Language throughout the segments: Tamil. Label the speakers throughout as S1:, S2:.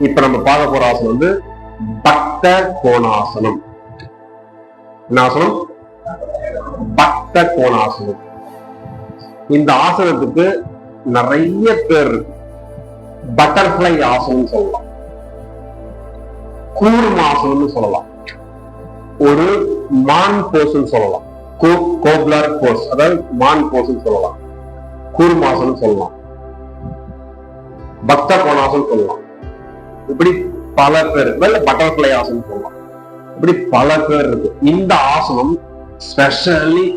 S1: இப்ப நம்ம பார்க்க போற ஆசனம் வந்து பக்த கோணாசனம். என்ன ஆசனம்? பக்த கோணாசனம். இந்த ஆசனத்துக்கு நிறைய பேர் இருக்கு. பட்டர்ஃபிளை ஆசனம் சொல்லலாம், கூர்மாசனம் சொல்லலாம், ஒரு மான் போஸ் சொல்லலாம், கோப்லர் போஸ், அதாவது மான் போஸ் சொல்லலாம், கூர்மாசனம் சொல்லலாம், பக்த கோணாசனம் சொல்லலாம். இப்படி பல பேர், பட்டர்ஃபிளை ஆசனம் சொல்லலாம். இப்படி பல பேர் இருக்கு. இந்த ஆசனம் specially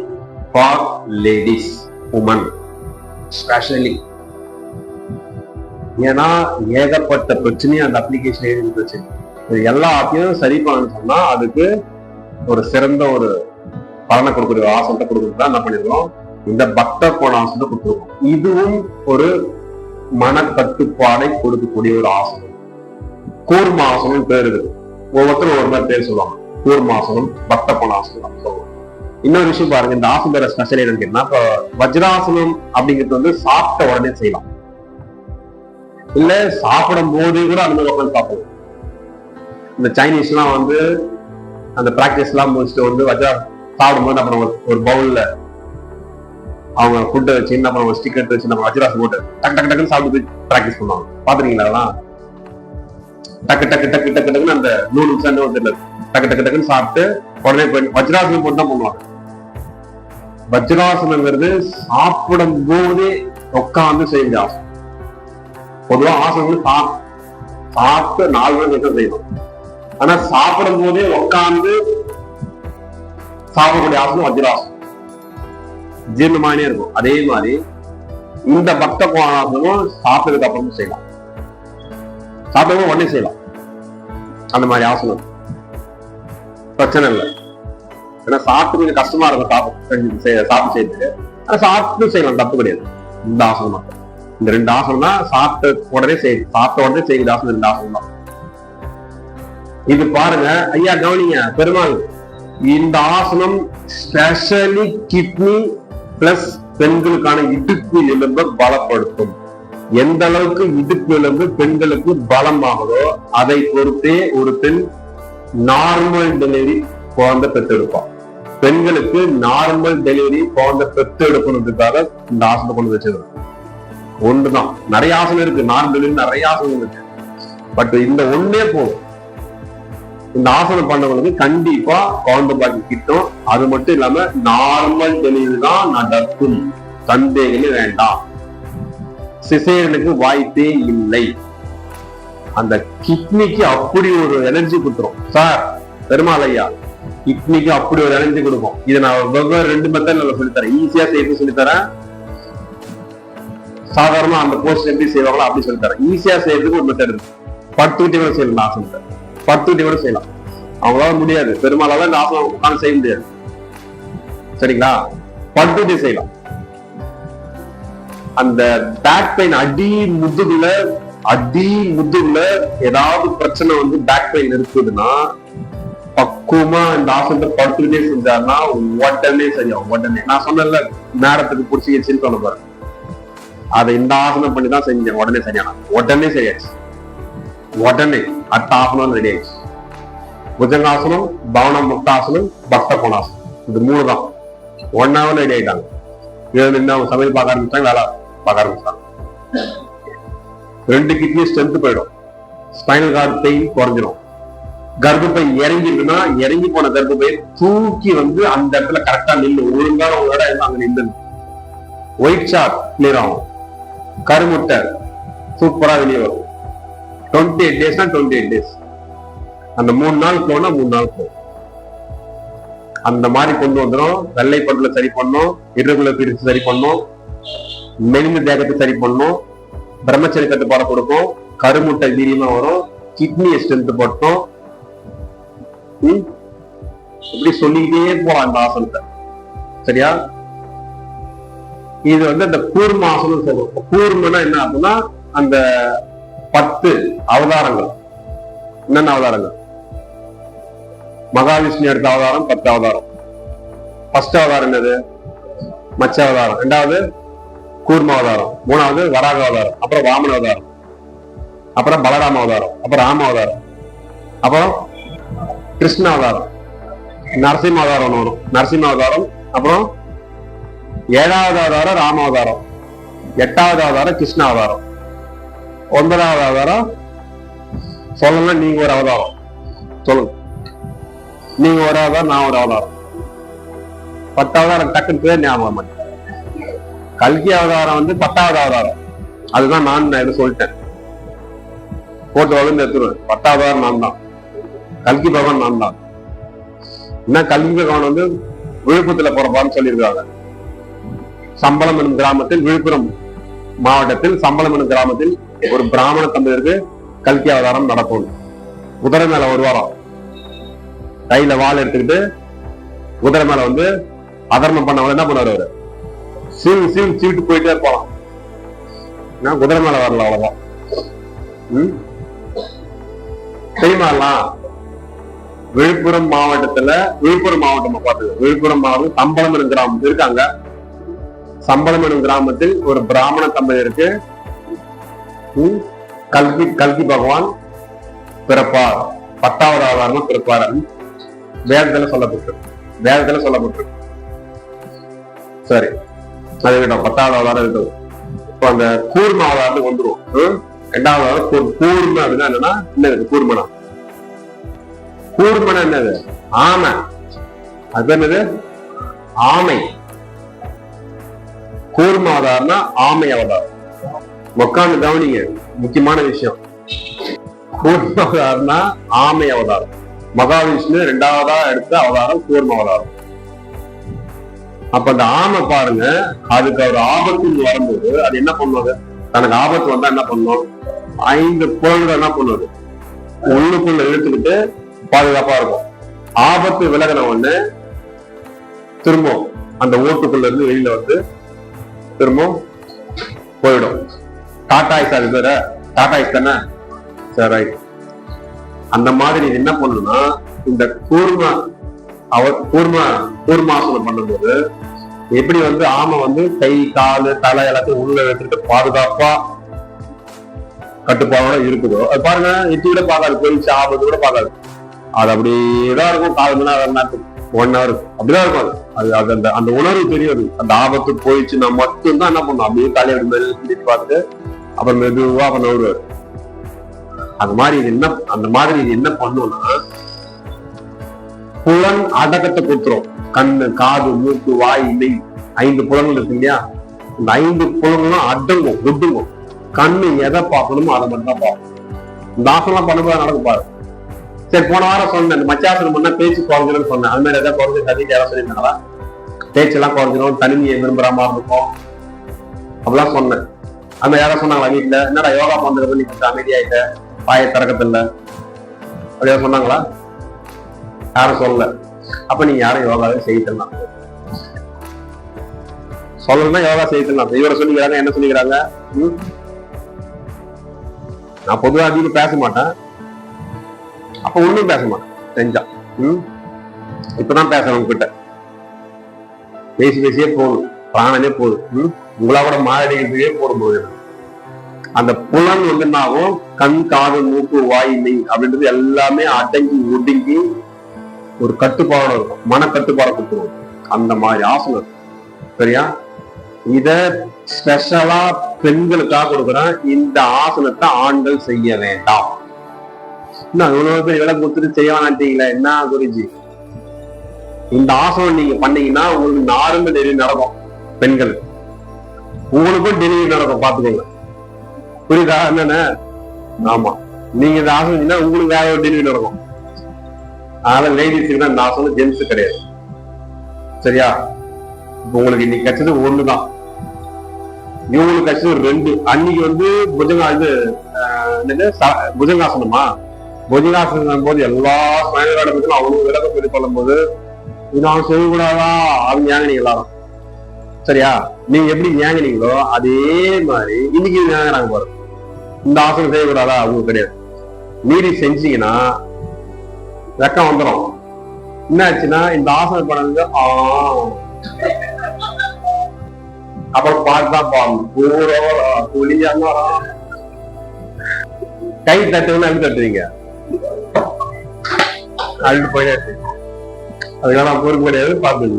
S1: for ladies, woman specially. ஏன்னா ஏகப்பட்ட பிரச்சனையும் அந்த அப்ளிகேஷன் இருந்துச்சு. எல்லாத்தையும் சரி பண்ணணும்னு சொன்னா அதுக்கு ஒரு சிறந்த ஒரு பலனை கொடுக்கக்கூடிய ஆசனத்தை கொடுக்கறது என்ன பண்ணிருக்கோம், இந்த பக்த கோணாசனத்தை கொடுத்துருக்கோம். இதுவும் ஒரு மன கட்டுப்பாடை கொடுக்கக்கூடிய ஒரு ஆசனம். கூர்மாசனம் பேர் இருக்கு, ஒவ்வொருத்தரும் ஒரு மாதிரி பேர் சொல்லுவாங்க. கூர்மாசனம், பக்த கோணாசனம் சொல்லுவாங்க. இன்னொரு விஷயம் பாருங்க, இந்த ஆசனம் பேர ஸ்பெஷல் என்னன்னு கேட்டா, இப்போ வஜ்ராசனம் அப்படிங்கிறது வந்து சாப்பிட்ட உடனே செய்யலாம், இல்ல சாப்பிடும் போதே கூட அந்த மாதிரி உட்காந்து சாப்பிடலாம். இந்த சைனீஸ் எல்லாம் வந்து அந்த பிராக்டிஸ் எல்லாம் முடிச்சுட்டு வந்து வஜ்ரா சாப்பிடும்போது அப்புறம் ஒரு பவுல்ல அவங்க ஃபுட்டை வச்சு என்ன பண்ணுவாங்க, ஸ்டிக்கர் வச்சு நம்ம வஜ்ராசம் போட்டு டக்கு டக்கு டக்குன்னு சாப்பிட்டு பிராக்டிஸ் பண்ணுவாங்க. பாத்துருக்கீங்களா? அதெல்லாம் டக்கு டக்கு டக்கு டக்கு டக்குன்னு அந்த 100 நிமிஷம் டக்கு டக்கு டக்குன்னு சாப்பிட்டு உடனே வஜ்ராசனம் போட்டு தான் பண்ணுவாங்க. வஜ்ராசனங்கிறது சாப்பிடும் போதே உட்காந்து செய்ய ஆசனம். பொதுவா ஆசனம் சாப்பிட்டு 4 மணி நேரம் செய்யணும். ஆனா சாப்பிடும் போதே உட்காந்து சாப்பிடக்கூடிய ஆசனம் வஜ்ராசனம், ஜீர்ணமானே இருக்கும். அதே மாதிரி இந்த பக்த கோணாசனமும் சாப்பிட்டதுக்கு அப்புறமும் செய்யலாம், சாப்பிடவும் உடனே செய்யலாம். அந்த மாதிரி ஆசனம் பிரச்சனை இல்லை. ஏன்னா சாப்பிட்டு கொஞ்சம் கஷ்டமா இருக்கும் சாப்பிட்டு செய்யறதுக்கு. ஆனா சாப்பிட்டு செய்யலாம், தப்பு கிடையாது. இந்த ஆசனம் மட்டும், இந்த 2 ஆசனம் தான் சாப்பிட்ட உடனே செய்யுது, சாப்பிட்ட உடனே செய்யுது ஆசனம் 2 ஆசனம் தான். இது பாருங்க ஐயா, கவனிங்க பெருமாள், இந்த ஆசனம் ஸ்பெஷலி கிட்னி பிளஸ் பெண்களுக்கான இடுப்பு எலும்பை பலப்படுத்தும். எந்த அளவுக்கு இடுப்பு எலும்பு பெண்களுக்கு பலமாகுதோ அதை பொறுத்தே ஒரு பெண் நார்மல் டெலிவரி குழந்தை பெற்றெடுப்பான். பெண்களுக்கு நார்மல் டெலிவரி குழந்தை பெற்றெடுக்கணுன்றதுக்காக இந்த ஆசனத்தை கொண்டு வச்சிருக்கோம். ஒன்றுதான், நிறைய ஆசனம் இருக்கு, நார்மல் டெலிவரி நிறைய ஆசனம் இருக்கு. பட் இந்த ஒன்னே போதும். இந்த ஆசனம் பண்ணவங்களுக்கு கண்டிப்பா குழந்தை பாக்கி கிட்டும். அது மட்டும் இல்லாம நார்மல் டெலிவரி தான் நடக்கும், சந்தேகமே வேண்டாம். சிசேரியனுக்கு வாய்ப்பே இல்லை. அந்த கிட்னிக்கு அப்படி ஒரு எனர்ஜி கொடுத்துரும் சார், பெருமாள் ஐயா, கிட்னிக்கு அப்படி ஒரு எனர்ஜி கொடுக்கும். இதை நான் வெவ்வேறு 2 மெத்தட்ல சொல்லித்தரேன். ஈஸியா செய்து சொல்லித்தரேன், சாதாரணமா அந்த போஸ்ட் எப்படி செய்வாங்களோ அப்படி சொல்லித்தரேன். ஈஸியா செய்யறதுக்கு ஒரு மெத்தட் இருக்கு. படுத்துக்கிட்டே கூட செய்யலாம் ஆசனத்தை, படுத்துக்கிட்டே கூட செய்யலாம். அவங்களால முடியாது, பெருமாளால இந்த ஆசனம் உட்காந்து செய்ய முடியாது, சரிங்களா? படுத்துக்கிட்டே செய்யலாம். அந்த பேக் பெயின் அடி முதுகுல ஏதாவது பிரச்சனை வந்து பேக் பெயின் இருக்குதுன்னா பக்குவமா இந்த ஆசனத்தை படுத்துக்கிட்டே செஞ்சாருன்னா உடனே சரியாகும். உடனே நான் சொன்னல நேரத்துக்கு பிடிச்சிக்கிச்சுன்னு சொல்ல பாரு, அதை இந்த ஆசனம் பண்ணி தான் செஞ்சேன், உடனே சரியான, உடனே சரியாச்சு, உடனே அடுத்த ஆசனம் ரெடி ஆயிடுச்சு. புஜங்காசனம், பவன முக்தாசனம், பக்த கோணாசனம், இது 3 தான் 1 hour ரெடி ஆயிட்டாங்க. இதுல இருந்து அவங்க சமையல் பார்க்க ஆரம்பிச்சாங்க, வேலை பார்க்க ஆரம்பிச்சாங்க. 2 கிட்னி ஸ்ட்ரென்த் போயிடும், ஸ்பைனல் கார்டு பெயின் குறைஞ்சிடும். கர்ப்பப்பை இறங்கிருக்குன்னா இறங்கி போன கர்ப்பப்பை தூக்கி வந்து அந்த இடத்துல கரெக்டா நின்று ஒழுங்கான உங்களோட அங்க நின்று ஒயிட் சார்ட் கிளியர் ஆகும். கருமுட்டை சூப்பரா வெளியே வரும். 28 டேஸ்னா 28 டேஸ், அந்த 3 நாள் போனா 3 நாள் போகும். அந்த மாதிரி கொண்டு வந்துடும். வெள்ளை பட்டுல சரி பண்ணும், இரகுலர் பிரிச்சு சரி பண்ணும், மெலிந்த தேகத்தை சரி பண்ணும், பிரம்மச்சரி கட்டுப்பாடு கொடுக்கும், கருமுட்டை வீரியமா வரும், கிட்னியை ஸ்ட்ரென்த் போட்டோம். இப்படி சொல்லிக்கிட்டே போலாம் இந்த ஆசனத்தை, சரியா? இது வந்து அந்த கூர்மாசனம் சொல்றோம். கூர்மனா என்ன ஆகுதுன்னா அந்த 10 அவதாரங்கள். என்னென்ன அவதாரங்கள்? மகாவிஷ்ணு எடுத்த அவதாரம் 10 அவதாரம். ஃபர்ஸ்ட் அவதாரம் என்னது? மச்ச அவதாரம். 2வது கூர்ம அவதாரம். 3வது வராக அவதாரம். அப்புறம் வாமன அவதாரம். அப்புறம் பலராம அவதாரம், அப்புறம் ராம அவதாரம், அப்புறம் கிருஷ்ண அவதாரம், நரசிம்ம அவதாரம் வரும், நரசிம்ம அவதாரம், அப்புறம் 7வது அவதாரம் ராம அவதாரம், 8வது அவதாரம் கிருஷ்ண அவதாரம், 9வது அவதாரம் சொல்லலாம். நீங்க ஒரு அவதாரம் சொல்லுங்க, நீங்க ஒரு அவதாரம், நான் ஒரு அவதாரம். 10வது அவதாரம் டக்குன்னு பேர் ஞாபகம் மாட்டேன். கல்கி அவதாரம் வந்து 10வது அவதாரம், அதுதான் நான் எது சொல்லிட்டேன், போட்டு வளர்ந்து எடுத்துருவேன். 10வது அவதாரம் நான் தான், கல்கி பகவான் நான் தான். என்ன கல்கி பகவான் வந்து விழுப்புரத்துல போறப்பான்னு சொல்லியிருக்காங்க. சம்பளம் எனும் கிராமத்தில், விழுப்புரம் மாவட்டத்தில் சம்பளம் எனும் கிராமத்தில் ஒரு பிராமண தம்பதியருக்கு கல்கி அவதாரம் நடக்கும். குதிரை மேல வருவாராம், கையில வாள் எடுத்துக்கிட்டு குதிரை மேல வந்து அதர்மம் பண்ணவங்க என்ன பண்ணுவாரு, அவரு சீவிட்டு போயிட்டே இருப்பான். குதிரை மேல வரல, அவ்வளவுதான். தெரியுமாலாம் விழுப்புரம் மாவட்டத்துல, விழுப்புரம் மாவட்டம் பார்த்து, விழுப்புரம் மாவட்டம் சம்பளம் எனும் கிராமம் இருக்காங்க. சம்பளம் எனும் கிராமத்தில் ஒரு பிராமண தம்பதியருக்கு கல்கி பகவான் பிறப்பார், 10வது அவதாரம் பிறப்பார். வேதத்துல சொல்லப்பட்டு சரி, அது விட்டோம். 10வது அவதாரம் இருக்கும். இப்போ அந்த கூர்ம அவதாரத்துக்கு வந்துடும். 2வது அவதாரம் கூர்ம அப்படின்னா என்னன்னா, என்னது கூர்மனா? கூர்மனா என்னது? ஆமை. அது என்னது? ஆமை. கூர்ம அவதாரம்னா ஆமை அவதாரம். உட்காந்து கவனிங்க, முக்கியமான விஷயம். கூர்ம அவதாரம்னா ஆமை அவதாரம். மகாவிஷ்ணு 2வதா எடுத்த அவதாரம் கூர்ம அவதாரம். அப்ப அந்த ஆமை பாருங்க, அதுக்கு ஒரு ஆபத்து வரும்போது அது என்ன பண்ணுவது? தனக்கு ஆபத்து வந்தா என்ன பண்ணும்? 5 புலன்கள் என்ன பண்ணுவது? உள்ளுக்குள்ள இழுத்துக்கிட்டு பாதுகாப்பா இருக்கும். ஆபத்து விலகின உடனே திரும்ப அந்த ஓட்டுக்குள்ள இருந்து வெளியில வந்து திரும்ப போயிடும். டாடாய்ஸ், அது பேர டாடாய்ஸ் தானே? சரி, அந்த மாதிரி என்ன பண்ணணும்னா, இந்த கூர்மாசனம் பண்ணும்போது எப்படி வந்து ஆமை வந்து கை காலு தலை எல்லாத்தையும் உள்ள வச்சுட்டு பாதுகாப்பா கட்டுப்பாடோட இருக்குதோ, அது பாருங்க, எட்டு கூட பார்க்காது, போயிடுச்சு ஆபத்து கூட பார்க்காது. அது அப்படியேதான் இருக்கும். 4 மணி நேரம் 1 hour அப்படிதான் இருக்கும். அது அந்த உணர்வு தெரியாது. அந்த ஆபத்து போயிடுச்சுன்னா மட்டும்தான் என்ன பண்ணும், அப்படியே தலையோட மேல பார்த்து அப்புறம் மெதுவா அப்புறம் நவுருவாரு. அந்த மாதிரி இது என்ன பண்ணும்னா, புலன் அடக்கத்தை கொடுத்துரும். கண்ணு, காது, மூக்கு, வாய், நெய், 5 புலன்கள் இருக்கு இல்லையா? இந்த 5 புலன்களும் அடங்கும், விட்டுங்கும். கண்ணு எதை பார்க்கணுமோ அதை மட்டும் தான் பார்க்கணும். இந்த ஆசனம் பண்ணும்போது நடக்கும் பாரு. சரி, போன வாரம் சொன்னேன், இந்த மச்சாசனம் பண்ணா பேச்சு குறைஞ்சிடும் சொன்னேன். அது மாதிரி எதாவது குறைஞ்சு கதைக்கு யாரும் சொல்லியிருந்தாங்களா? பேச்செல்லாம் குறைஞ்சிடும், தனிமையை விரும்புற மாதிரி இருக்கும் அப்படிலாம் சொன்னேன். அந்த யாரும் சொன்னாங்களா வீட்டுல? என்னடா யோகா பண்றது நீ கொஞ்சம் அமைதியாயிட்ட, பாய திறக்கத்தில்ல அப்படியா சொன்னாங்களா? யாரும் சொல்லல. அப்ப நீங்க யாரும் யோகாவே செய்யலாம், சொல்லணும்னா யோகா செய்யலாம். இவரை சொல்லிக்கிறாங்க, என்ன சொல்லிக்கிறாங்க? நான் பொதுவா அதிகம் பேச மாட்டேன், அப்ப ஒண்ணும் பேச மாட்டேன் செஞ்சா. இப்பதான் பேசுறேன் உங்ககிட்ட, பேசியே போதும், பிராணனே போதும். உங்களோட மாரடிக்கிறதுக்கே போடும்போது அந்த புலன் வந்து என்னாகும், கண், காது, மூக்கு, வாய், நெய் அப்படின்றது எல்லாமே அடங்கி ஒடுங்கி ஒரு கட்டுப்பாடோட இருக்கும். மனக்கட்டுப்பாடை கொடுத்துருவோம். அந்த மாதிரி ஆசனம், சரியா? இத ஸ்பெஷலா பெண்களுக்காக கொடுக்குறேன். இந்த ஆசனத்தை ஆண்கள் செய்ய வேண்டாம். இவ்வளவு பேர் விலை கொடுத்துட்டு செய்ய வேணாட்டீங்களா? என்ன குருஜி, இந்த ஆசனம் நீங்க பண்ணீங்கன்னா உங்களுக்கு நார்மல் டெலிவரி நடக்கும். பெண்கள் உங்களுக்கும் டெலிவரி நடக்கும், பாத்துக்கோங்க. புரியுதா? என்னன்னு? ஆமா, நீங்க இந்த ஆசனம் உங்களுக்கு வேற ஒரு டெலிவரி நடக்கும். அதனால லேடிஸுக்கு தான் இந்த ஆசனம், ஜென்ஸு கிடையாது. சரியா? உங்களுக்கு இன்னைக்கு கிடைச்சது 1 தான், இவங்களுக்கு கிடைச்சது 2. அன்னைக்கு வந்து புஜங்காசனமா, புஜங்காசனம் போது எல்லா பயணம் அவனுக்கு விலகம் சொல்லி சொல்லும் போது இது அவன் செய்யக்கூடாதா அவங்க ஞாங்கினீங்களா? சரியா? நீங்க எப்படி ஞாங்கினீங்களோ அதே மாதிரி இன்னைக்கு ஞாங்கிறாங்க பாருங்க. இந்த ஆசனம் செய்யக்கூடாதா? அவங்க கிடையாது. மீறி செஞ்சீங்கன்னா வெக்கம் வந்துடும். என்ன ஆச்சுன்னா, இந்த ஆசனம் பண்ணது அப்புறம் பார்த்துதான் பாருங்க, கை தட்டுன்னு அழுது தட்டுவீங்க, அழுது போயிட்டே இருக்கு. அதுக்காக நான் பொறுக்க முடியாது. பார்த்தது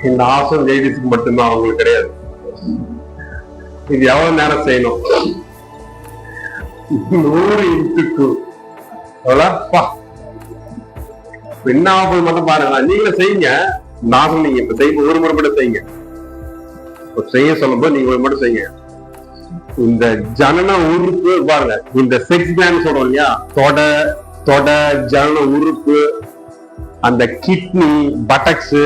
S1: இந்த ஆசம் லேடிஸுக்கு மட்டும்தான், அவங்களுக்கு கிடையாது. இது எவ்வளவு நேரம் செய்யணும்? 100 என்ன ஆகுது மட்டும் பாருங்க. நீங்களே செய்யுங்க. நானும் நீங்க இப்ப செய்ய ஒரு முறை மட்டும் செய்யுங்க. செய்ய சொல்லும்போது நீங்க ஒரு மட்டும் செய்யுங்க. இந்த ஜனன உறுப்பு பாருங்க, இந்த செக்ஸ் கிளாண்ட் சொல்றோம் இல்லையா, தொட ஜனன உறுப்பு, அந்த கிட்னி, பட்டக்ஸ்,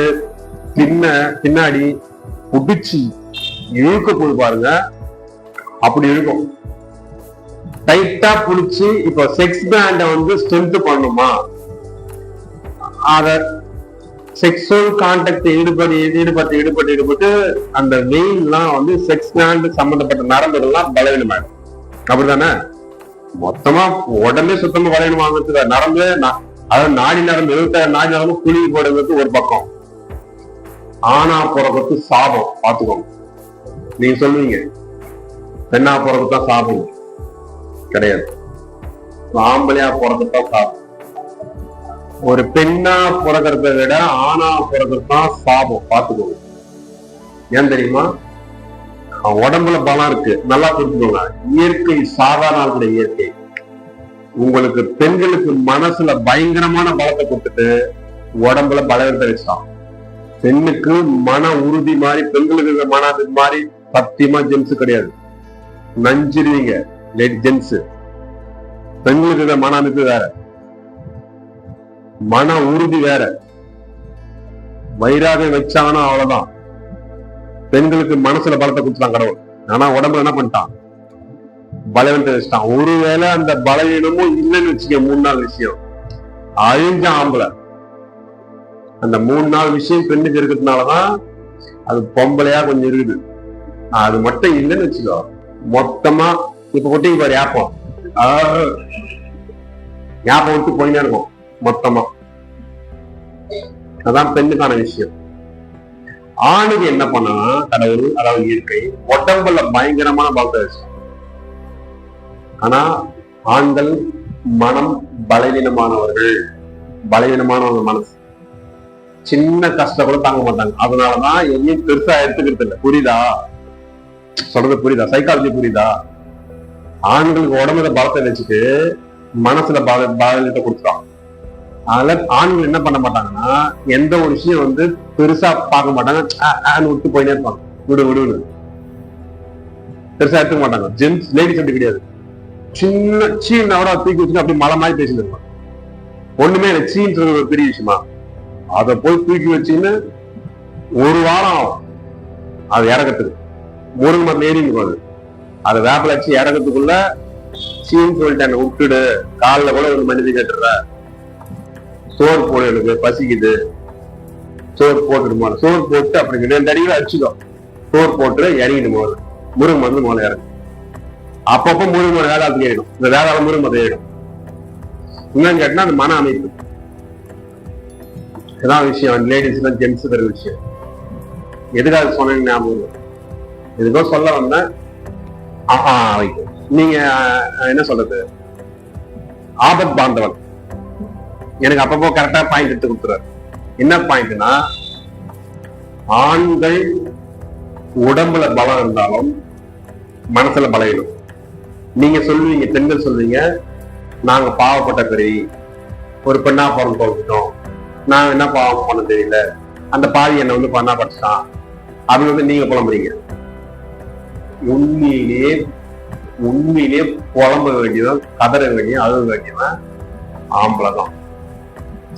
S1: பின்னாடி புடிச்சு இழுக்க போது பாருங்க, அப்படி இருக்கும். டைட்டா புடிச்சு இப்ப செக்ஸ் கிளாண்ட வந்து ஸ்ட்ரென்த் பண்ணுமா, அத செக்ஸுவல் கான்டாக்ட் ஈடுபட்டு அந்த வெயின் எல்லாம் வந்து செக்ஸ் கிளாண்ட் சம்பந்தப்பட்ட நரம்புகள்லாம் பலவீனமாயிடும். அப்படித்தானே? மொத்தமா உடனே சுத்தமா பலவீனம் வாங்குறதுக்கு நரம்பு, அதாவது நாடி நரம்பு, 76 நாடி நரம்பு குழி போடுறதுக்கு ஒரு பக்கம். ஆனா பிறகு சாபம். பாத்துக்கோங்க. நீங்க சொல்லுவீங்க பெண்ணா பிறகுதான் சாபம். கிடையாது, ஆம்பளையா பிறகுதான் சாபம். ஒரு பெண்ணா பிறக்கிறத விட ஆணா பிறகுதான் சாபம். பாத்துக்கோங்க. ஏன் தெரியுமா? உடம்புல பலம் இருக்கு, நல்லா புரிஞ்சுக்கோங்க. இயற்கை சாதாரண இயற்கை உங்களுக்கு பெண்களுக்கு மனசுல பயங்கரமான பலத்தை கொடுத்துட்டு உடம்புல பலவீனத்தை வச்சான். பெண்ணுக்கு மன உறுதி மாதிரி, பெண்களுக்கு மன மாதிரி சத்தியமா ஜென்ஸ் கிடையாது. நஞ்சிருவீங்க ஜென்ஸ். பெண்களுக்கு மன அமைப்பு வேற, மன உறுதி வேற. வைராக வச்சாங்கன்னா அவ்வளவுதான். பெண்களுக்கு மனசுல பலத்தை கொடுத்துட்டான் கடவுள். ஆனா உடம்புல என்ன பண்ணிட்டான்? பலவீனத்தை வச்சுட்டான். ஒருவேளை அந்த பலவீனமும் இல்லைன்னு வச்சுக்க, 3 நாள் விஷயம் அழிஞ்ச ஆம்பளை. அந்த 3 நாள் விஷயம் பெண்ணுக்கு இருக்கிறதுனாலதான் அது பொம்பளையா கொஞ்சம் இருக்குது. அது மட்டும் இல்லைன்னு வச்சுக்கோ, மொத்தமா இப்ப கொட்டிக்கு பாரு ஏப்பம், ஞாபகம் விட்டு போயினே இருக்கும் மொத்தமா. அதான் பெண்ணுக்கான விஷயம். ஆணுக்கு என்ன பண்ணா கடவுள், அதாவது இயற்கை, உடம்புல பயங்கரமான பலத்தை வச்சு. ஆனா ஆண்கள் மனம் பலவீனமானவர்கள், பலவீனமானவங்க மனசு. சின்ன கஷ்டம் கூட தாங்க மாட்டாங்க. அதனாலதான் எதையும் பெருசா எடுத்துக்கிறது இல்லை. புரியுதா சொல்றது? புரியுதா? சைக்காலஜி புரியுதா? ஆண்களுக்கு உடம்புல பலத்தை வச்சுட்டு மனசுல பலத்தை கொடுத்துட்டான். அதனால ஆண்கள் என்ன பண்ண மாட்டாங்கன்னா, எந்த ஒரு விஷயம் வந்து பெருசா பார்க்க மாட்டாங்க, விட்டு போயினே இருப்பாங்க. விடு பெருசா எடுத்துக்க மாட்டாங்க. ஜென்ஸ் லேடிஸ் அப்படி கிடையாது. சீனோட தூக்கி வச்சுட்டு அப்படி மலை மாதிரி பேசிட்டு இருப்பாங்க. ஒண்ணுமே இல்லை, சீன்றது ஒரு பெரிய விஷயமா? அதை போய் தூக்கி வச்சுன்னு 1 வாரம் ஆகும் அது இறக்கத்துக்கு. முருங்கை மரம் ஏறி போகுது, அதை வேப்பில வச்சு இறக்கத்துக்குள்ள சீன் சொல்லிட்டேன், விட்டுடு. காலில் கூட ஒரு மனித கேட்டுற, சோறு போடு, எனக்கு பசிக்குது, சோறு போட்டுடுமா. சோறு போட்டு அப்படி 2 அடிகளை அடிச்சுக்கோ, சோறு போட்டு இறங்கிடும் போது முருங்கை மருந்து மேலே இறங்கும். அப்பப்போ முருங்கை மரம் வேதாளத்துக்கு ஏறிடும். இந்த வேதாளம் முருங்கை மரம் ஏறிடும். என்னன்னு கேட்டா அந்த மன அமைப்பு. இதான் விஷயம். லேடிஸ் தான் ஜென்ஸ் தர விஷயம். எதுக்காக சொன்னீங்க ஞாபகம்? எதுக்கோ சொல்ல வந்தேன். நீங்க என்ன சொல்றது, ஆபத் பாந்தவன் எனக்கு அப்பப்போ கரெக்டா பாயிண்ட் எடுத்து கொடுத்துறாரு. என்ன பாயிண்ட்னா, ஆண்கள் உடம்புல பலம் இருந்தாலும் மனசுல பலவீனம். நீங்க சொல்லுவீங்க, பெண்கள் சொல்லுவீங்க, நாங்க பாவப்பட்ட பிறவி, ஒரு பெண்ணா பிறந்து போட்டோம், நாங்க என்ன பாவம் பண்ண தெரியல, அந்த பாவி என்ன வந்து பண்ணா படிச்சான் அப்படின்னு வந்து நீங்க புலம்புறீங்க. உண்மையிலே புலம்ப வேண்டியதான், கதற வேண்டிய, அழுக வேண்டியதான் ஆம்பளைதான்.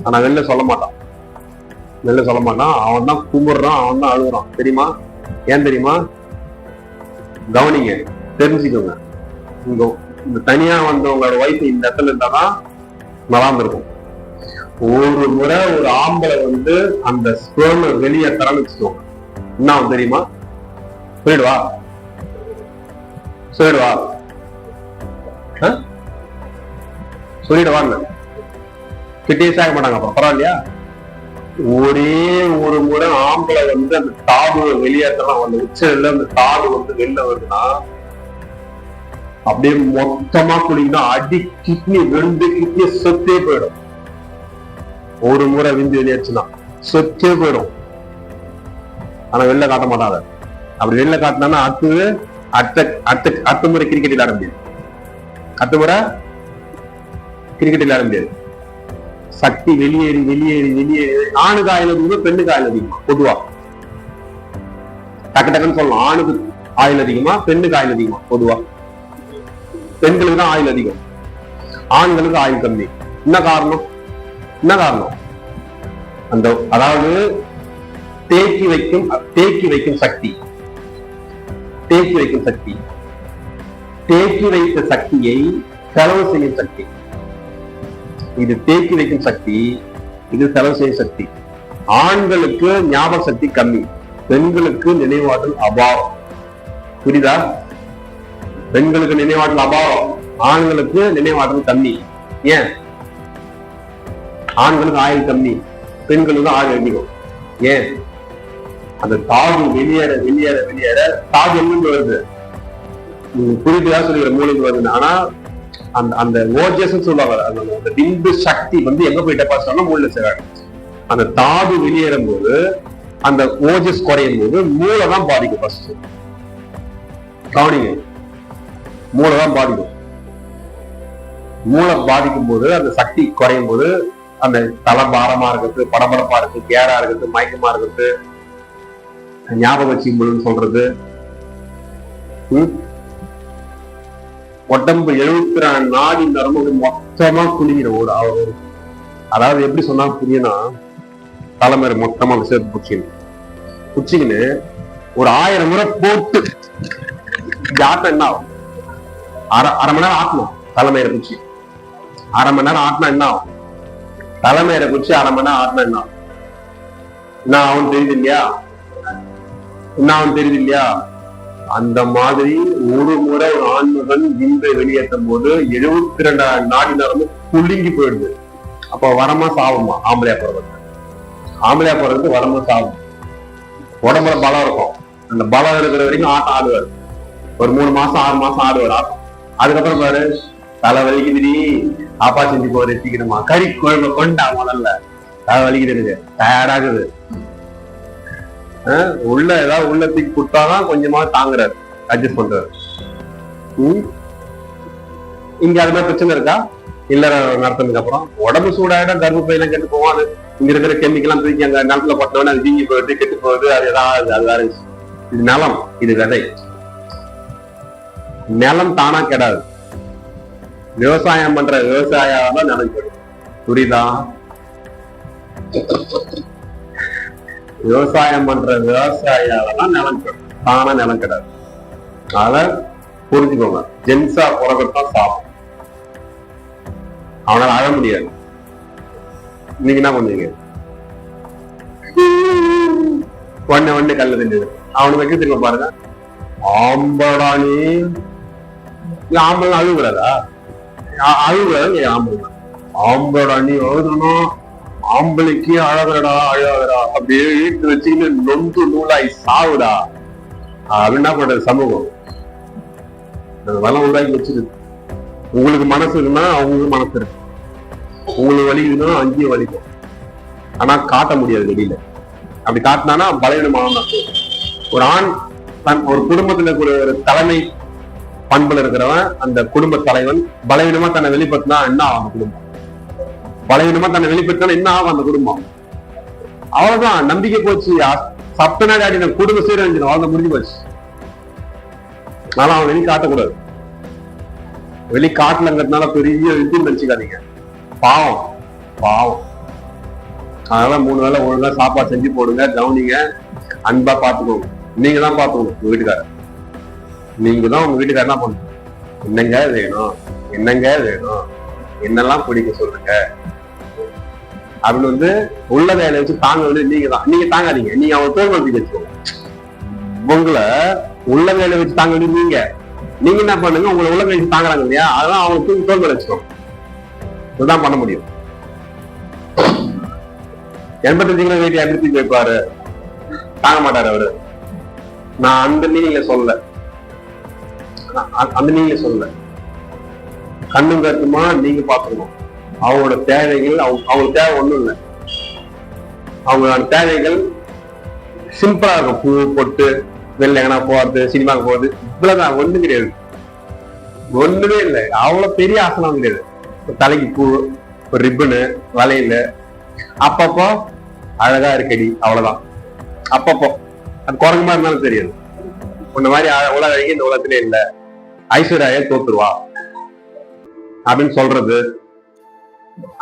S1: ஆனா வெளில சொல்ல மாட்டான். அவன் தான் கும்பிடுறான், அவன் தான் அழுகுறான். தெரியுமா? ஏன் தெரியுமா? கவனிங்க, தெரிஞ்சுக்கோங்க. இந்த தனியா வந்தவங்களோட வயசு இந்த இடத்துல இருந்தாதான் நல்லா இருக்கும். ஒரு முறை ஒரு ஆம்பளை வந்து அந்த ஸ்பெர்ம் வெளியே தரன்னு வச்சுக்கோங்க, என்ன தெரியுமா? சொல்லிடுவா கிட்டே சாக மாட்டாங்க. அப்புறம் பரவாயில்லையா? ஒரே ஒரு முறை ஆம்பளை வந்து அந்த தாடு வெளியேற்றலாம், அந்த உச்சல அந்த தாடு வந்து வெளில வருதுன்னா அப்படியே மொத்தமா குடிக்கணும். அடி கிட்னி 2 கிட்னி சொத்தே போயிடும். ஒரு முறை விந்து வெளியாச்சுன்னா சொத்தே போயிடும். ஆனா வெளில காட்ட மாட்டாங்க. அப்படி வெளில காட்டினா அடுத்த முறை கிரிக்கெட் விளையாட முடியாது. அடுத்த முறை கிரிக்கெட் விளையாட முடியாது. சக்தி வெளியேறி வெளியேறி வெளியேறி ஆணுக்கு ஆயுள் அதிகமா, பெண்ணுக்கு ஆயுள் அதிகமா? பொதுவா டக்கு டக்குன்னு சொல்லலாம். ஆணுக்கு ஆயுள் அதிகமா, பெண்ணுக்கு ஆயுள் அதிகமா? பொதுவா பெண்களுக்கு தான் ஆயுள் அதிகம், ஆண்களுக்கு ஆயுள் கம்மி. என்ன காரணம்? என்ன காரணம்? அந்த அதாவது தேக்கி வைக்கும் சக்தி, தேக்கி வைக்கும் சக்தி, தேக்கி வைத்த சக்தியை செலவு செய்யும் சக்தி. இது தேக்கி வைக்கும் சக்தி, இது செலவு செய்யும் சக்தி. ஆண்களுக்கு ஞாபக சக்தி கம்மி, பெண்களுக்கு நினைவாற்றல் அபாவம். புரியுதா? பெண்களுக்கு நினைவாற்றல் அபாவம், ஆண்களுக்கு நினைவாற்றல் கம்மி. ஏன்? ஆண்களுக்கு ஆயுள் கம்மி, பெண்களுக்கு ஆயுள் அதிகம். ஏன்? அந்த தாது வெளியேற வெளியேற வெளியேற தாது எங்கிருந்து வருது? புரியுதா? சொல்லிக்கிற மூலிகை வருது. ஆனா அந்த ஓஜஸ் சொல்லுவாங்க, அந்த விந்து சக்தி எங்க போயிட்ட சொன்னா மூளையில சேராது. அந்த தாது வெளியேறும் போது, அந்த ஓஜஸ் குறையும் போது மூளை தான் பாதிக்கும். ஃபர்ஸ்ட் கவனிங்க, மூளை தான் பாதிக்கும். மூளை பாதிக்கும் போது, அந்த சக்தி குறையும் போது, அந்த தலை பாரமா இருக்கிறது, படபடப்பா இருக்கு, கேரா இருக்கிறது, மயக்கமா இருக்கிறது, ஞாபக வச்சுக்கணும்னு சொல்றது, உடம்பு 74 நாடி நரம்பு மொத்தமா குளிக்கிற ஒரு அதாவது எப்படி சொன்னா புரியும்னா, தலைமையில மொத்தமா சேர்த்து புடிச்சிக்கின்னு ஒரு 1000 முறை போட்டு ஆட்டம் என்ன ஆகும்? அரை மணி நேரம் ஆட்டணும் தலைமையில குச்சி. அரை மணி நேரம் ஆட்டினா என்ன ஆகும்? தலைமையில குச்சி அரை மணி நேரம் ஆட்டினா என்ன ஆகும்? என்ன ஆகும் தெரியுது இல்லையா? என்ன ஆகும் தெரியுது இல்லையா? அந்த மாதிரி ஒரு முறை ஒரு ஆண்மகன் விந்தை வெளியேற்றும் போது 72 நாடி நரம்பு குலுங்கி போயிடுது. அப்ப வரமா சாவுமா? ஆம்பளையா போறது, ஆம்பளையா போறது வரமா சாவும். உடம்புல பலம் இருக்கும், அந்த பலம் இருக்கிற வரைக்கும் ஆட்டம் ஆடுவார். ஒரு 3 மாசம் 6 மாசம் ஆடுவார் ஆட்டம். அதுக்கப்புறம் பாரு, தலை வலிக்குதுடி, ஆப்பா செஞ்சு போற சீக்கிரமா கறி குழம்பு கொண்டா, முதல்ல தலை வலிக்குது, டயர்டாகுது, உள்ள ஏதாவது உள்ள தூக்கி கொடுத்தாதான் கொஞ்சமா தாங்குறாரு, அட்ஜஸ்ட் பண்றாரு. இங்க அது மாதிரி பிரச்சனை இருக்கா? இல்ல நடத்தினதுக்கு அப்புறம் உடம்பு சூடாயிடும், கர்ப்பப்பையெல்லாம் கெட்டு போவான். இங்க இருக்கிற கெமிக்கெல்லாம் தூக்கி அங்க நிலத்துல போட்டோன்னு அது வீங்கி போயிடுது, கெட்டு போகுது. அது ஏதாவது அது வேற. இது நிலம், இது விதை. நிலம் தானா கெடாது, விவசாயம் பண்ற விவசாயம் தான் நிலம் கெடும். புரியுதா? விவசாயம் பண்ற விவசாயாலதான் நிலம் கெடும், தானா நிலம் கெடாது. அதனால புரிஞ்சுக்கோங்க, ஜென்ஸா பிறகுதான் சாப்பிடும். அவனால அழ முடியாது. நீங்க என்ன பண்ணுவீங்க? ஒண்ணு கல்ல தெரிஞ்சது அவனுக்கு வைக்க திரும்ப பாருங்க. ஆம்படானே ஆம்பளை அழுகுறதா? அழுகுறதா? ஆம்பளை ஆம்படானி அழுகணும். ஆம்பளைக்கு அழகுறடா அழகுறா அப்படியே ஈட்டு வச்சுக்கிட்டு நொந்து நூலாய் சாவுடா அப்படின்னு என்ன பண்றது சமூகம்? வளம் உண்டாக்கி வச்சிருக்கு. உங்களுக்கு மனசு இருக்குன்னா அவங்களுக்கு மனசு இருக்கு, உங்களுக்கு வலிக்குதுன்னா அங்கேயும் வலிக்கும். ஆனா காட்ட முடியாது வெளியில. அப்படி காட்டினானா பலவீனமான ஒரு ஆண் ஒரு குடும்பத்துல ஒரு தலைமை பண்புல இருக்கிறவன், அந்த குடும்ப தலைவன் பலவீனமா தன்னை வெளிப்படுத்தினா என்ன ஆகும்? அந்த குடும்பம் பலவீனமா தன்னை வெளிப்படுத்தினா என்ன ஆகும்? அந்த குடும்பம் அவ்வளவுதான், நம்பிக்கை போச்சு. சப்தனாடி ஆடி குடும்ப சீரழிஞ்சிடும், அவ்வளவு முடிஞ்சு போச்சு. அதனால அவன் வெளி காட்டக்கூடாது. வெளி காட்டலங்கிறதுனால பெரிய இது நினைச்சுக்காதீங்க. பாவம் பாவம். அதனால 3 வேளை ஒழுங்கா சாப்பாடு செஞ்சு போடுங்க, கவனிங்க, அன்பா பாத்துக்கோங்க. நீங்க தான் பாத்துக்கணும் உங்க வீட்டுக்காரர். நீங்க தான் உங்க வீட்டுக்காரர் என்ன பண்ணணும்? என்னங்க வேணும், என்னங்க வேணும், என்னெல்லாம் பிடிக்க சொல்லுங்க அப்படின்னு உள்ள வேலையை வச்சு தாங்க வேண்டியது நீங்க தான். நீங்க தாங்காதீங்க, நீங்க அவங்க தோல் வச்சு வச்சுக்கோங்க. உங்களை உள்ள வேலையை வச்சு தாங்க வேண்டியது நீங்க. நீங்க என்ன பண்ணுங்க, உங்களை உள்ள வச்சு தாங்குறாங்க இல்லையா, அதெல்லாம் அவங்களுக்கு தோல் வேலை வச்சுக்கோங்க. இதுதான் பண்ண முடியும். 85 கிலோ வெயிட் எப்படி தூக்கி வைப்பாரு? தாங்க மாட்டாரு அவரு. நான் அந்த மீனிங்ல சொல்ல, அந்த நீங்க சொல்லல, கண்ணும் கருத்துமா நீங்க பாத்துக்கணும். அவங்களோட தேவைகள் அவங்களுக்கு தேவை ஒண்ணும் இல்லை. அவங்களோட தேவைகள் சிம்பிளா இருக்கும். பூ பொட்டு, வெளில எங்கன்னா போறது, சினிமாவுக்கு போறது, இவ்வளவுதான். ஒண்ணு கிடையாது, ஒண்ணுமே இல்லை. அவ்வளவு பெரிய ஆசனம் கிடையாது. தலைக்கு பூ, ஒரு ரிப்பனு, வலையில, அப்பப்போ அழகா இருக்கடி, அவ்வளவுதான். அப்பப்போ அது குரங்குமா இருந்தாலும் தெரியாது. உன்ன மாதிரி உலக அழகி இந்த உலகத்திலே இல்லை, ஐஸ்வர்யா தோத்துருவா அப்படின்னு சொல்றது.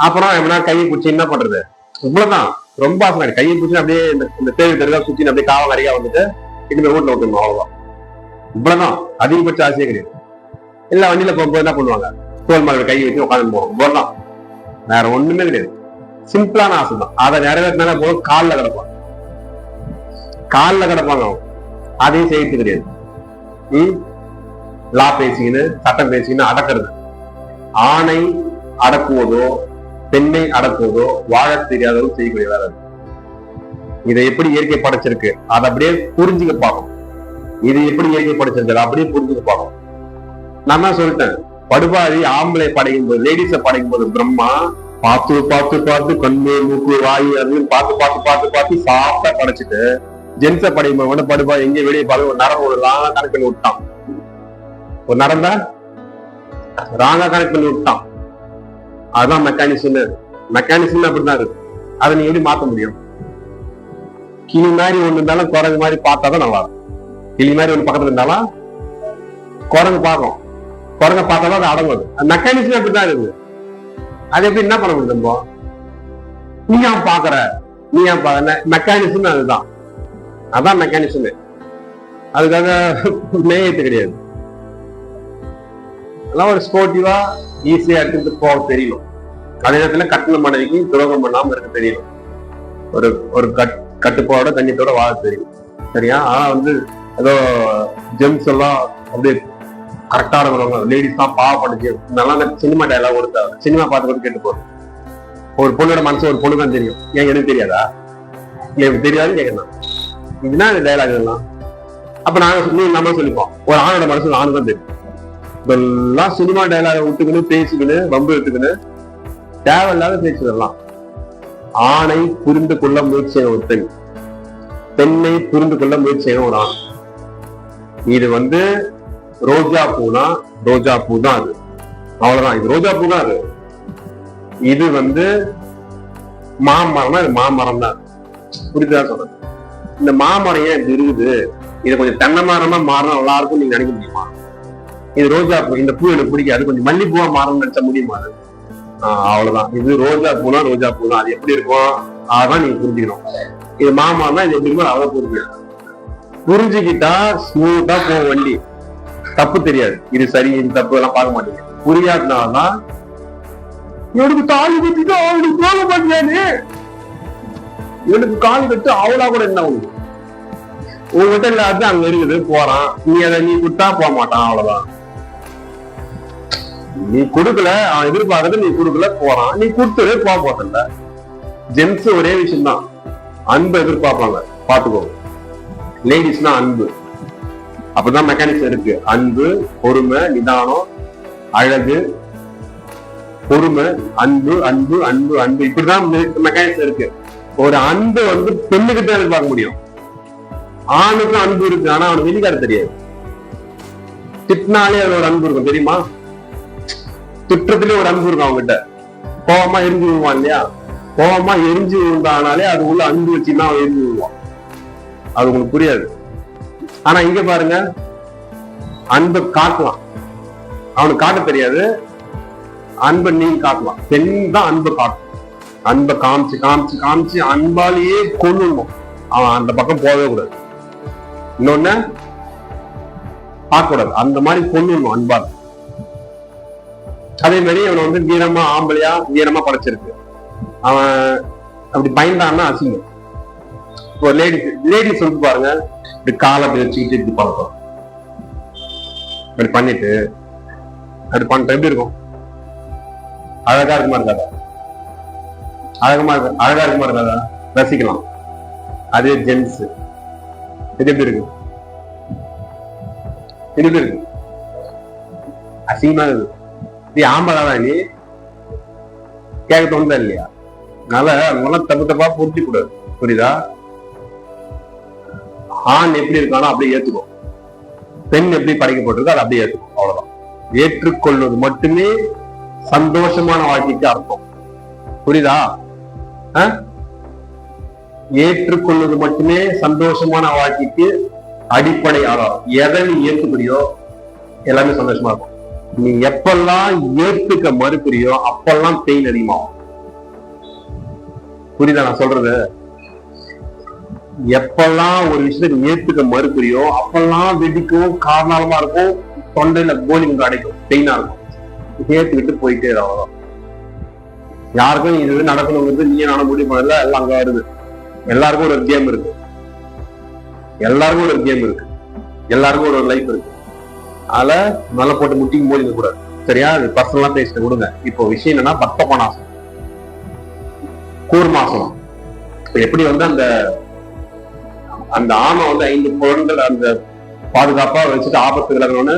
S1: அப்புறம் என்ன கையை பிடிச்சி என்ன பண்றது, இவ்வளவுதான். ரொம்ப ஆசை. கையை பிடிச்சி அப்படியே இந்த தேவை தெருவா சுத்தி அப்படியே காவல் நிறையா வந்துட்டு இனிமே வீட்டுல விட்டுருணும், அவ்வளவுதான். இவ்வளவுதான், அதிகபட்ச ஆசையே கிடையாது. இல்ல வண்டியில போகும்போது என்ன பண்ணுவாங்க, தோல் மேல கையை வச்சு உட்காந்து போவோம், இவ்வளவுதான். வேற ஒண்ணுமே கிடையாது. சிம்பிளான ஆசை தான். அதை நிறைவேற்றினா போதும், காலில் கிடப்பாங்க, காலில் கிடப்பாங்க. அவங்க அதையும் செய்யறது கிடையாது. லா பேசிக்கின்னு, சட்டம் பேசிக்கின்னு அடக்கிறது. ஆணை அடக்குவதோ பெண்ணை அடக்குவதோ வாழ தெரியாதவோ செய்யக்கூடிய வேலை. இதை எப்படி இயற்கை படைச்சிருக்கு அதை அப்படியே புரிஞ்சுக்க பார்க்கணும். இது எப்படி இயற்கை படைச்சிருக்கு அப்படியே புரிஞ்சுக்க பார்க்கணும். நான் தான் சொல்லிட்டேன், படுபாதி ஆம்பளை படைக்கும் போது, லேடிஸை படைக்கும் போது பிரம்மா பார்த்து பார்த்து பார்த்து கண்ணு மூக்கு வாயு அப்படின்னு பார்த்து பார்த்து பார்த்து பார்த்து சாப்பிட்டா படைச்சிட்டு, ஜென்ஸை படைக்கும் போது படுபாதி எங்கே வெளியே பார்த்து ஒரு நரம் ஒரு ராங்கா கணக்கு பண்ணி விட்டான். ஒரு நரம் தான் ராங்கா கணக்கு பண்ணி விட்டான். அதுதான் மெக்கானிசம். மெக்கானிசம் அப்படிதான் இருக்கு. அதை நீ எப்படி மாத்த முடியும்? கிளி மாதிரி ஒண்ணு இருந்தாலும் குரங்கு மாதிரி பார்த்தாதான் நல்லா இருக்கும். கிளி மாதிரி ஒண்ணு பக்கத்துல இருந்தாலும் குரங்கு பார்க்கும், குரங்க பார்த்தாதான் அது அடங்குது. மெக்கானிசம் அப்படிதான் இருக்குது. அது எப்படி என்ன பண்ண முடியும்? நம்ம நீ ஏன் பாக்குற, நீ ஏன் பாக்குற, மெக்கானிசம் அதுதான். அதான் மெக்கானிசம். அதுக்காக நேயத்து கிடையாது. அதெல்லாம் ஒரு ஸ்போர்ட்டிவா ஈஸியா எடுத்துட்டு போக தெரியணும். அதே நேரத்துல கட்டண மனைவிக்கு துரோகம் பண்ணாம இருக்க தெரியணும். ஒரு ஒரு கட்டுப்பாடோட கண்ணியத்தோட வாழ தெரியும். சரியா? ஆனா ஏதோ ஜெம்ஸ் எல்லாம் அப்படியே கரெக்டா இருக்கிறவங்க, லேடிஸ் தான் பாவப்பட்டுச்சு. நல்லா சினிமா டைலாக் கொடுத்தா, சினிமா பார்த்து கேட்டு போறோம். ஒரு பொண்ணோட மனசு ஒரு பொண்ணு தான் தெரியும். ஏன் எனக்கு தெரியாதா? எனக்கு தெரியாதுன்னு கேட்கணும். இதுனா இந்த டைலாக் எல்லாம் அப்ப நாங்க நம்ம சொல்லிப்போம், ஒரு ஆணோட மனசு ஆணு தான் தெரியும். இதெல்லாம் சினிமா டைலாக விட்டுக்கணும், பேசிக்கணும், வம்பு எடுத்துக்கணும், தேவையில்லாத பேச்சுதெல்லாம். ஆணை புரிந்து கொள்ள முயற்சி செய்யணும் ஒரு பெண், பெண்ணை புரிந்து கொள்ள முயற்சி செய்யணும் ஒரு ஆண். இது ரோஜா பூனா ரோஜா பூ தான் அது, அவ்வளவுதான். இது ரோஜா பூ தான் அது. இது மாமரம்னா இது மாமரம் தான். புரியுதா சொல்றேன்? இந்த மாமரம் ஏன் இது இருக்குது, இதை கொஞ்சம் தென்னை மரமா மாறினா நல்லா இருக்கும் நீங்க நினைக்க முடியுமா? இது ரோஜா பூ, இந்த பூ எனக்கு பிடிக்காது, கொஞ்சம் மல்லிப்பூவா மாறணும்னு நினைச்சா முடியுமா? அவ்வளவுதான். இது ரோஜா பூனா ரோஜா பூ தான். அது எப்படி இருக்கும் அதான் நீங்க புரிஞ்சுக்கணும். இது மாமரம்னா இது எப்படி இருக்கும் அதான் புரிஞ்சுக்கணும். புரிஞ்சுக்கிட்டா ஸ்மூத்தா போகும் வண்டி, தப்பு தெரியாது. இது சரி இது தப்பு எல்லாம் பார்க்க மாட்டீங்க. புரியாதுனாதான் எனக்கு தாலி கட்டிட்டு அவளுக்கு போக மாட்டேன்னு, எனக்கு காலி கட்டு அவளா கூட என்ன உனக்கு, உங்ககிட்ட இல்லாத அங்க இருக்குது போறான், நீ அதை நீ கொடுத்தா போக மாட்டான், அவ்வளவுதான். நீ கொடுக்கல, அவன் எதிர்பார்க்கறது நீ கொடுக்கல போறான், நீ கொடுத்துரு போக போதில்ல. ஜென்ஸ் ஒரே விஷயம் தான், அன்பு எதிர்பார்ப்பாங்க, பாத்துக்கோ. லேடிஸ்னா அன்பு, அப்பதான் மெக்கானிக்ஸ் இருக்கு. அன்பு, பொறுமை, நிதானம், அழகு, பொறுமை, அன்பு அன்பு அன்பு அன்பு, இப்படிதான் மெக்கானிக்ஸ் இருக்கு. ஒரு அன்பு பெண்ணுக்கிட்ட எதிர்பார்க்க முடியும். ஆணுக்கும் அன்பு இருக்கு, ஆனா அவனுக்கு வெளிக்கார தெரியாது. திட்டினாலே அது ஒரு அன்பு இருக்கும் தெரியுமா? திட்டத்திலே ஒரு அன்பு இருக்கும் அவங்ககிட்ட. கோவமா எரிஞ்சு விழுவான் இல்லையா? கோவமா எரிஞ்சு விழுந்தானாலே அது உள்ள அன்பு வச்சுன்னா அவன் எரிஞ்சு விழுவான். அது உங்களுக்கு புரியாது. ஆனா இங்க பாருங்க, அன்பை காட்டலாம், அவனுக்கு காட்ட தெரியாது. அன்பை நீங்க காட்டலாம். பெண் தான் அன்பை காட்டும். அன்பை காமிச்சு காமிச்சு காமிச்சு அன்பாலேயே கொண்டுணும். அவன் அந்த பக்கம் போகவே கூடாது. இன்னொன்னு பார்க்க கூடாது, அந்த மாதிரி கொண்டுணும் அன்பால். அதே மாதிரி அவனை வீரமா ஆம்பளையா வீரமா படைச்சிருக்கு. அவன் அப்படி பயந்தான்னா அசிங்கம். இப்போ லேடிஸ் பாருங்க, இப்படி காலை அப்படி வச்சுக்கிட்டு இப்படி பழக்கம், அப்படி பண்ணிட்டு அப்படி பண்ணிட்டு எப்படி இருக்கும்? அழகா இருக்குமா இருக்காதா? அழகா இருக்குமா இருக்காதா? ரசிக்கலாம். அதே ஜென்ஸ் இது எப்படி இருக்கு? இது எப்படி இருக்கு? அசிங்கமா இருக்குது. நீ ஆம்பளை நீ கேட்க தோணுதா இல்லையா? அதனால அவங்கெல்லாம் தப்பு தப்பா புரிஞ்சு கூடாது. புரியுதா? ஆண் எப்படி இருக்கானோ அப்படியே ஏத்துக்கோ, பெண் எப்படி படைக்கப்பட்டிருக்கோ அதை அப்படியே ஏத்துக்கோ. அவ்வளவுதான். ஏற்றுக்கொள்வது மட்டுமே சந்தோஷமான வாழ்க்கைக்கு அர்த்தம். புரியுதா? ஏற்றுக்கொள்வது மட்டுமே சந்தோஷமான வாழ்க்கைக்கு அடிப்படை ஆதாரம். எதை நீ ஏற்றுக்கிறியோ எல்லாமே சந்தோஷமா இருக்கும். நீ எப்பெல்லாம் ஏத்துக்க மறுக்கிறியோ அப்பெல்லாம் பெயின் அதிகமாகும். புரியுதா நான் சொல்றது? எப்பெல்லாம் ஒரு விஷயத்தை ஏத்துக்க மறுக்கிறியோ அப்பெல்லாம் வெடிக்கும், காரணமா இருக்கும், தொண்டையில கோலி ஒன்று அடைக்கும், பெயினா இருக்கும். ஏத்துக்கிட்டு போயிட்டே அவ்வளவுதான். யாருக்கும் இது நடக்கணுங்கிறது நீ நானும் முடிவு பண்ணல, எல்லாம் அங்க வருது. எல்லாருக்கும் ஒரு கேம் இருக்கு, எல்லாருக்கும் ஒரு கேம் இருக்கு, எல்லாருக்கும் ஒரு லைஃப் இருக்கு. அதனால நல்லா போட்டு முட்டிக்கு போலிங்க கூடாது. சரியா? அது பர்சனலா பேசிட்டு கொடுங்க. இப்போ விஷயம் என்னன்னா பத்தப்பனாசனம், கூர்மாசனம். எப்படி அந்த அந்த ஆமை 5 புலன்கள் அந்த பாதுகாப்பா வச்சுட்டு ஆபத்து விலகணும்னு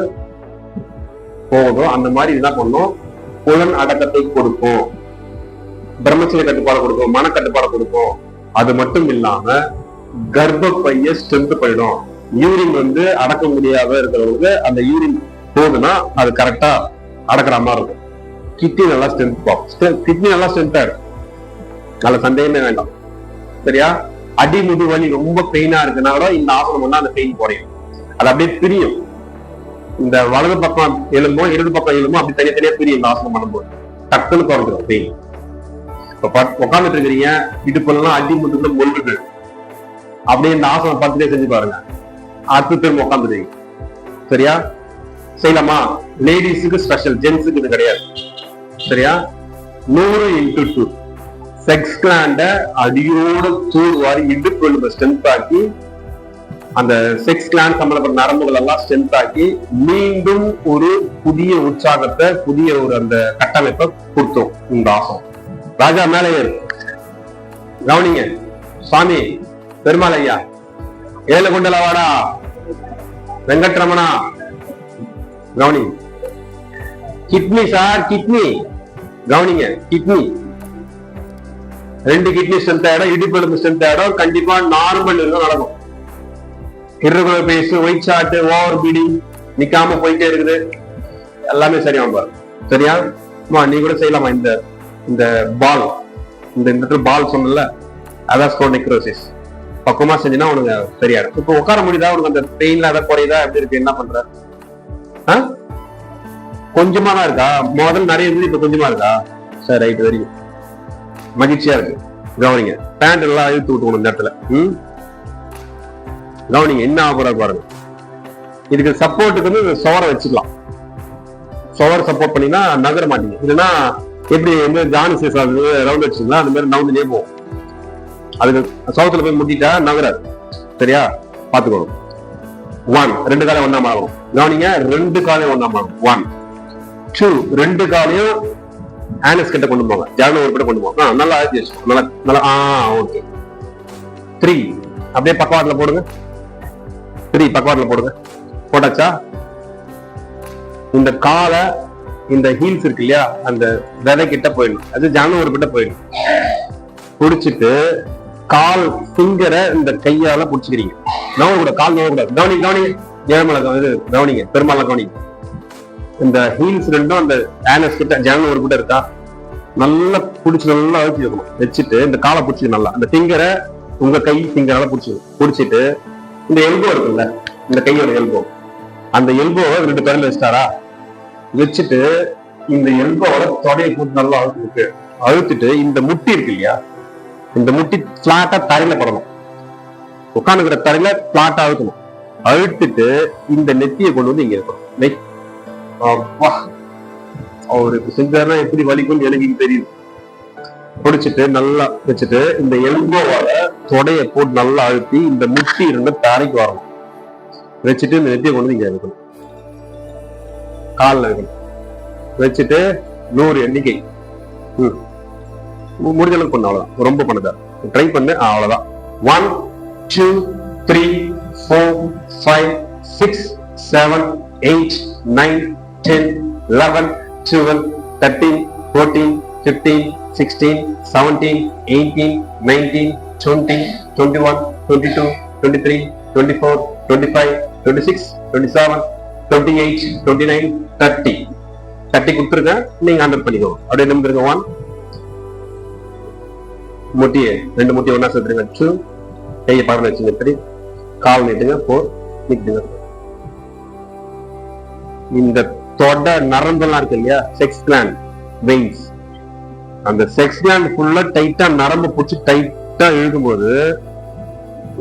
S1: போகுதோ அந்த மாதிரி இதுதான் பண்ணும். புலன் அடக்கத்தை கொடுக்கும், பிரம்மச்சரிய கட்டுப்பாடு கொடுக்கும், மன கட்டுப்பாடு கொடுக்கும். அது மட்டும் இல்லாம கர்ப்பப்பைய ஸ்ட்ரென்த் பண்ணிடும். யூரின் அடக்க முடியாத இருக்கிறவங்களுக்கு அந்த யூரின் போகுதுன்னா அது கரெக்டா அடக்கிற மாதிரி இருக்கும். கிட்னி நல்லா ஸ்ட்ரென்த் பார்க்கும், கிட்னி நல்லா ஸ்ட்ரென்த்தா இருக்கும். நல்ல சந்தேகமே வேண்டாம். சரியா? அடிமுடி வலி ரொம்ப பெயினா இருக்குன்னா கூட இந்த ஆசனம் பண்ணா அந்த பெயின் குறையும். அது அப்படியே பிரியும். இந்த வலது பக்கம் எலும்பும் இடது பக்கம் எலும்பும் அப்படி தனித்தனியா பிரியும். இந்த ஆசனம் பண்ணும்போது டக்குன்னு குறைஞ்சிடும் பெயின். இப்ப உட்காந்துட்டு இருக்கிறீங்க, இடுப்பெல்லாம் அடி முட்டுக்குள்ள மொல்லுது, அப்படியே இந்த ஆசனம் 10 செஞ்சு பாருங்க. அடுத்து திரும்ப உட்காந்துருவீங்க. சரியா? செய்யலாமா? லேடிஸுக்கு ஸ்பெஷல், ஜென்ஸுக்கு இது கிடையாது. சரியா? 100x2 செக்ஸ் கிளாண்ட அடியோட தூர்வாரி இடுப்பு ஸ்ட்ரென்த் ஆக்கி, அந்த செக்ஸ் கிளாண்ட் சம்பந்தப்பட்ட நரம்புகள் எல்லாம் ஸ்ட்ரென்த் ஆக்கி மீண்டும் ஒரு புதிய உற்சாகத்தை, புதிய ஒரு அந்த கட்டமைப்பை கொடுத்தோம் இந்த ஆசனம். ராஜா மேலே ஏறு, கவனிங்க. சுவாமி பெருமாள் ஐயா, ஏழு குண்டலவாடா, வெங்கட்ரமணா, கவனி. கிட்னி சார், கிட்னி கவனிங்க. கிட்னி 2 கிட்னி ஸ்ட்ரென்த் ஆயிடும், இடுப்பு ஸ்ட்ரென்த் ஆயிடும். கண்டிப்பா நார்மல் இருந்தா நடக்கும். irregular pace, ஒயிட் சார்ட், ஓவர் பீடிங், நிக்காம போயிட்டே இருக்குது, எல்லாமே சரியாகும் பாரு. சரியா? நீ கூட செய்யலாமா? இந்த பால், இந்த பால் சொன்னல, அதான் நெக்ரோசிஸ். பக்குவமா செஞ்சுன்னா உனக்கு சரியாடும். இப்ப உட்கார முடியுதா? உனக்கு அந்த பெயின்ல அதை குறையுதா? எப்படி இருக்கு? என்ன பண்ற? கொஞ்சமா தான் இருக்கா? முதல்ல நிறைய இருந்து இப்ப கொஞ்சமா இருக்கா? சரி, ரைட், வரைக்கும் மகிழ்ச்சியா இருக்கு. கவனிங்க. பேண்ட் எல்லாம் இழுத்து விட்டுக்கணும் இந்த இடத்துல. கவனிங்க என்ன ஆக பாருங்க. இதுக்கு சப்போர்ட்டுக்கு சுவரை வச்சுக்கலாம். சுவர் சப்போர்ட் பண்ணினா நகர மாட்டீங்க. இல்லைன்னா எப்படி ஜானி ரவுண்ட் வச்சுங்களா அந்த மாதிரி நவுந்துட்டே போகும். அதுக்கு சவுத்துல போய் முட்டிட்டா நகராது. சரியா? பாத்துக்கணும். 1 2 காலையும் ஒண்ணா மாறும். கவனிங்க, 2 காலையும் ஒண்ணா மாறும். 1 2 2 காலையும் ஆனஸ் கிட்ட கொண்டு போங்க, ஜான ஒரு கிட்ட கொண்டு போங்க. நல்லா ஆச்சு, நல்லா. ஓகே. 3 அப்படியே பக்கவாட்டுல போடுங்க. 3 பக்கவாட்டுல போடுங்க. போட்டாச்சா? இந்த காலை, இந்த ஹீல்ஸ் இருக்கு இல்லையா, அந்த விதை கிட்ட போயிடணும். அது ஜான ஒரு கிட்ட போயிடணும். புடிச்சிட்டு கால் ஃபிங்கரை இந்த கையால புடிச்சுக்கிறீங்க. நவ கூட கால் நோவ கூடாது. கவனிங்க ஜெயமலை, கவனிங்க பெருமாள், கவனிங்க. இந்த ஹீல்ஸ் ரெண்டும் அந்த ஆனஸ் கிட்ட, ஜான ஒரு கிட்ட இருக்கா, நல்லா புடிச்சு நல்லா அழுத்தி வைக்கணும். வச்சுட்டு இந்த காலை புடிச்சு நல்லா அந்த ஃபிங்கரை உங்க கை ஃபிங்கரால புடிச்சிட்டு இந்த எல்போ இருக்குல்ல, இந்த கையோட எல்போ, அந்த எல்போவை 2 பேர்ல வச்சுட்டாரா, வச்சுட்டு இந்த எல்போவோட தொடையை போட்டு நல்லா அழுத்திட்டு இந்த முட்டி இருக்கு இல்லையா, இந்த முட்டி பிளாட்டா தரையில படணும். உட்காந்துக்கிற தரையில பிளாட்டா அழுத்தணும். அழுத்திட்டு இந்த நெத்தியை கொண்டு வந்து இங்க இருக்கணும். அவருக்கு செஞ்சாருன்னா எப்படி வலிக்கும்னு எனக்கு தெரியுது. பிடிச்சிட்டு நல்லா வச்சுட்டு இந்த எல்போவோட தொடைய போட்டு நல்லா அழுத்தி இந்த முட்டி 2 தரைக்கு வரணும். வச்சுட்டு இந்த நெத்தியை கொண்டு வந்து இங்க இருக்கணும், காலில் இருக்கணும். வச்சுட்டு 100 எண்ணிக்கை முடிஞ்ச அளவுக்கு பண்ண. அவ்வளவுதான், ரொம்ப பண்ணதா ட்ரை பண்ணு. அவ்வளவுதான். 1 2 3 4 5 6 7 8 9 10 11, 12, 13, 14, 15, 16, 17, 18, 19, 20, 21, 22, 23, 24, 25, 26, 27, 28, 29, 30. 30 கொடுத்துருக்கேன், நீங்க 100 பண்ணிக்கோங்க. அப்படியே நம்பருங்க. 1 முட்டியை 2 முட்டியை ஒன்னா சேர்த்துருங்க. 2 கையை பக்கம் வச்சுங்க. 3 கால் நீட்டுங்க. 4 நிக்குங்க. இந்த தொட நரம்பெல்லாம் இருக்கு இல்லையா, செக்ஸ் கிளாண்ட் வெயின்ஸ், அந்த செக்ஸ் கிளாண்ட் ஃபுல்லா டைட்டா நரம்பு பிடிச்சி டைட்டா இழுக்கும்போது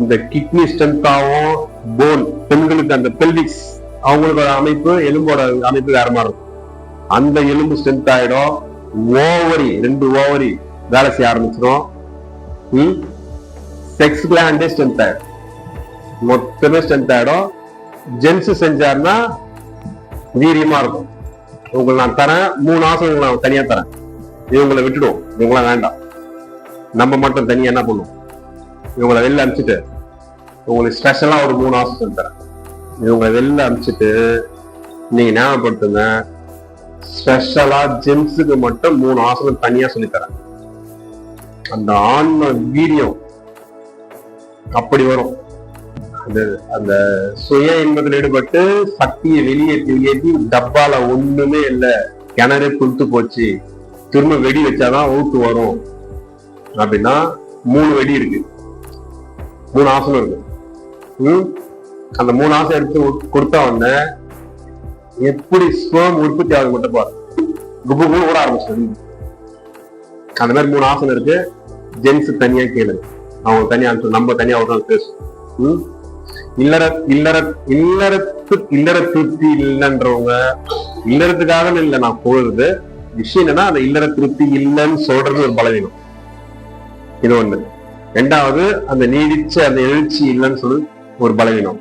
S1: இந்த கிட்னி ஸ்ட்ரென்த் ஆகும். போன், பெண்களுக்கு அந்த பெல்விக்ஸ் அவங்களோட அமைப்பு, எலும்போட அமைப்பு வேற மாதிரி இருக்கும். அந்த எலும்பு ஸ்ட்ரென்த் ஆயிடும். ஓவரி 2 ஓவரி வேலை செய்ய ஆரம்பிச்சிடும். செக்ஸ் கிளாண்டே ஸ்ட்ரென்த் ஆயிடும், மொத்தமே ஸ்ட்ரென்த் ஆயிடும். ஜென்ஸ் செஞ்சாருன்னா வீரியமா இருக்கும். உங்களை நான் தரேன் 3 ஆசனம் நான் தனியா தரேன். இவங்களை விட்டுடுவோம், இவங்களாம் வேண்டாம். நம்ம மட்டும் தனியா என்ன பண்ணுவோம், இவங்களை வெளில அனுப்பிச்சுட்டு உங்களுக்கு ஸ்பெஷலா ஒரு 3 ஆசனம் தரேன். இவங்களை வெளில அனுப்பிச்சுட்டு நீங்க ஞாபகப்படுத்துங்க, ஸ்பெஷலா ஜென்ஸுக்கு மட்டும் 3 ஆசனம் தனியா சொல்லித்தரேன். அந்த ஆன்ம வீரியம் அப்படி வரும். அந்த சுய இன்பத்தில் ஈடுபட்டு சக்தியை வெளியேற்றி டப்பால ஒண்ணுமே இல்லை, கிணறு குடுத்து போச்சு, திரும்ப வெடி வச்சாதான் ஊத்து வரும் அப்படின்னா 3 வெடி இருக்கு, 3 ஆசனம் இருக்கு. அந்த 3 ஆசனம் எடுத்து கொடுத்த உடனே எப்படி ஸ்பெர்ம் உற்பத்தி ஆகுது மட்டும் பாரு, குபுகுன்னு ஓட ஆரம்பிச்சு. அந்த மாதிரி 3 ஆசனம் இருக்கு. ஜென்ஸ் தனியா கேளு, அவங்க தனியா நம்ம தனியா ஒரு நாள் பேசும். இல்லற திருப்தி இல்லைன்றவங்க, இல்லறதுக்காக இல்லை நான் போறது விஷயம் என்னன்னா, அந்த இல்லற திருப்தி இல்லைன்னு சொல்றது ஒரு பலவீனம். இது ஒண்ணு. 2வது, அந்த நீடிச்ச அந்த எழுச்சி இல்லைன்னு சொல்லி ஒரு பலவீனம்,